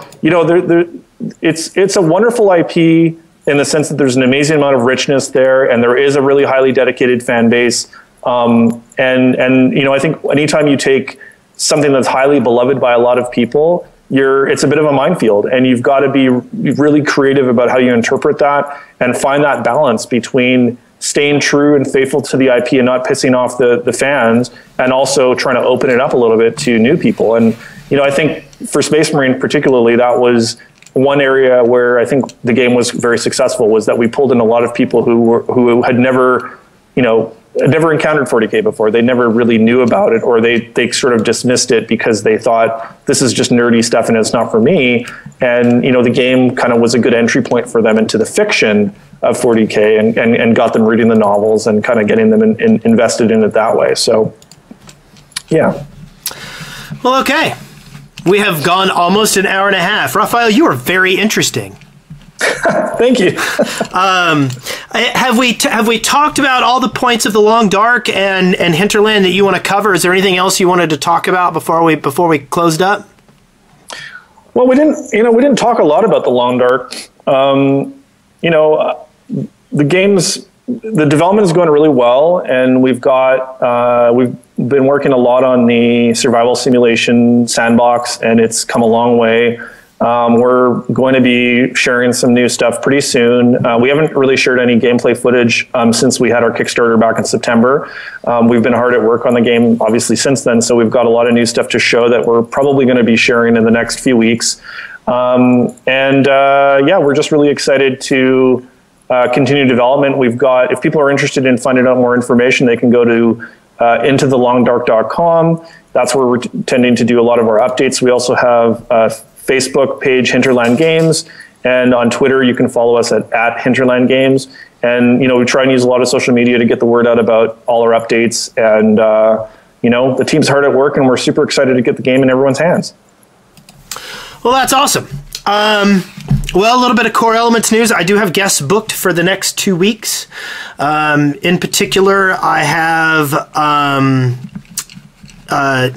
it's a wonderful IP in the sense that there's an amazing amount of richness there, and there is a really highly dedicated fan base. And I think anytime you take something that's highly beloved by a lot of people, it's a bit of a minefield, and you've got to be really creative about how you interpret that and find that balance between staying true and faithful to the IP and not pissing off the fans, and also trying to open it up a little bit to new people. And, I think for Space Marine particularly, that was one area where I think the game was very successful, was that we pulled in a lot of people who had never, never encountered 40K before. They never really knew about it, or they sort of dismissed it because they thought this is just nerdy stuff and it's not for me. And, the game kind of was a good entry point for them into the fiction of 40K and got them reading the novels and kind of getting them invested in it that way. So, yeah. Well, okay. We have gone almost an hour and a half. Raphael, you are very interesting. Thank you. Have we talked about all the points of the Long Dark and Hinterland that you want to cover? Is there anything else you wanted to talk about before we closed up? Well, we didn't talk a lot about the Long Dark. The development is going really well, and we've been working a lot on the survival simulation sandbox, and it's come a long way. We're going to be sharing some new stuff pretty soon. We haven't really shared any gameplay footage since we had our Kickstarter back in September. We've been hard at work on the game, obviously, since then, so we've got a lot of new stuff to show that we're probably going to be sharing in the next few weeks. We're just really excited to continue development. If people are interested in finding out more information, they can go to intothelongdark.com. That's where we're tending to do a lot of our updates. We also have Facebook page, Hinterland Games, and on Twitter you can follow us at Hinterland Games. And we try and use a lot of social media to get the word out about all our updates. And the team's hard at work, and we're super excited to get the game in everyone's hands. Well, that's awesome. Well, a little bit of Core Elements news. I do have guests booked for the next 2 weeks. In particular, I have...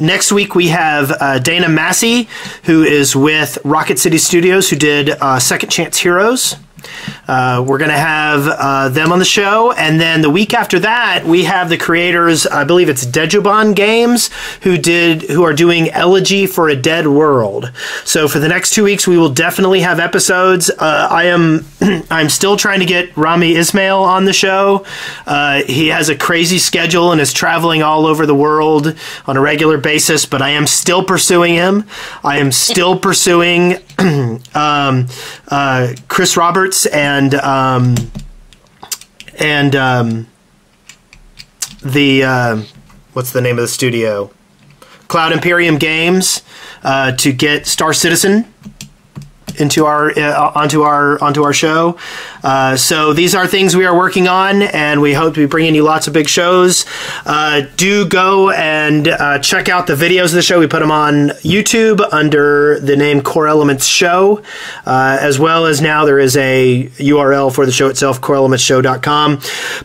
next week we have Dana Massey, who is with Rocket City Studios, who did Second Chance Heroes. We're going to have them on the show, and then the week after that we have the creators, I believe it's Dejuban Games, who are doing Elegy for a Dead World. So for the next 2 weeks we will definitely have episodes. I'm still trying to get Rami Ismail on the show. He has a crazy schedule and is traveling all over the world on a regular basis, but I am still pursuing him. I am still pursuing Chris Roberts and what's the name of the studio? Cloud Imperium Games, to get Star Citizen into our onto our show. So these are things we are working on, and we hope to be bringing you lots of big shows. Do go and check out the videos of the show. We put them on YouTube under the name Core Elements Show, as well as now there is a URL for the show itself, coreelementsshow.com.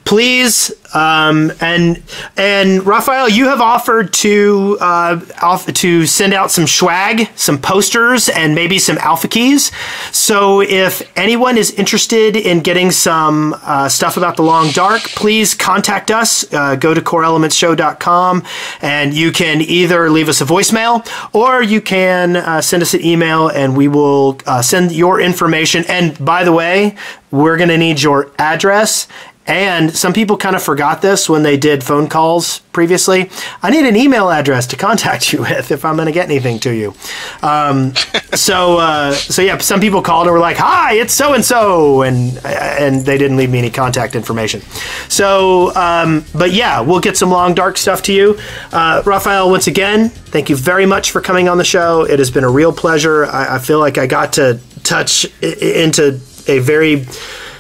Please, and Raphael, you have offered to send out some swag, some posters, and maybe some alpha keys. So if anyone is interested in getting some stuff about the Long Dark, please contact us. Go to coreelementsshow.com, and you can either leave us a voicemail or you can send us an email, and we will send your information. And by the way, we're going to need your address. And some people kind of forgot this when they did phone calls previously. I need an email address to contact you with if I'm going to get anything to you. So yeah, some people called and were like, "Hi, it's so and so," and they didn't leave me any contact information. So, but yeah, we'll get some Long Dark stuff to you. Raphael, once again, thank you very much for coming on the show. It has been a real pleasure. I feel like I got to touch into a very...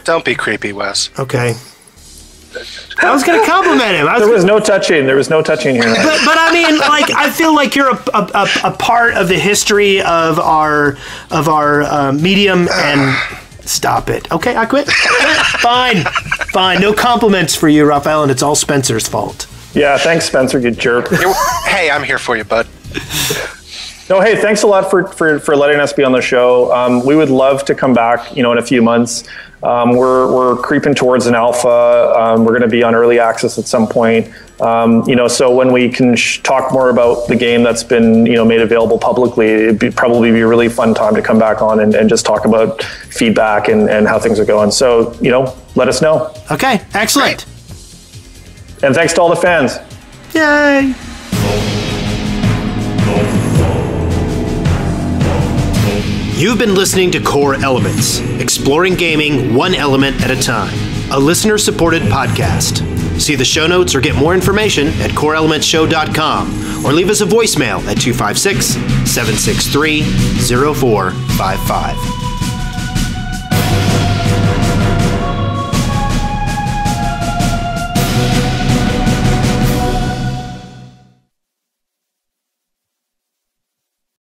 Don't be creepy, Wes. Okay. I was going to compliment him. There was no touching. There was no touching here. But I mean, like, I feel like you're a part of the history of our medium. And stop it. Okay, I quit. Fine. No compliments for you, Raphael, and it's all Spencer's fault. Yeah, thanks, Spencer. You jerk. Hey, I'm here for you, bud. No, hey, thanks a lot for letting us be on the show. We would love to come back, in a few months. We're creeping towards an alpha. We're going to be on early access at some point. So when we can talk more about the game that's been, made available publicly, it'd probably be a really fun time to come back on and just talk about feedback and how things are going. So, let us know. Okay, excellent. Great. And thanks to all the fans. Yay. You've been listening to Core Elements, exploring gaming one element at a time, a listener-supported podcast. See the show notes or get more information at coreelementsshow.com, or leave us a voicemail at 256-763-0455.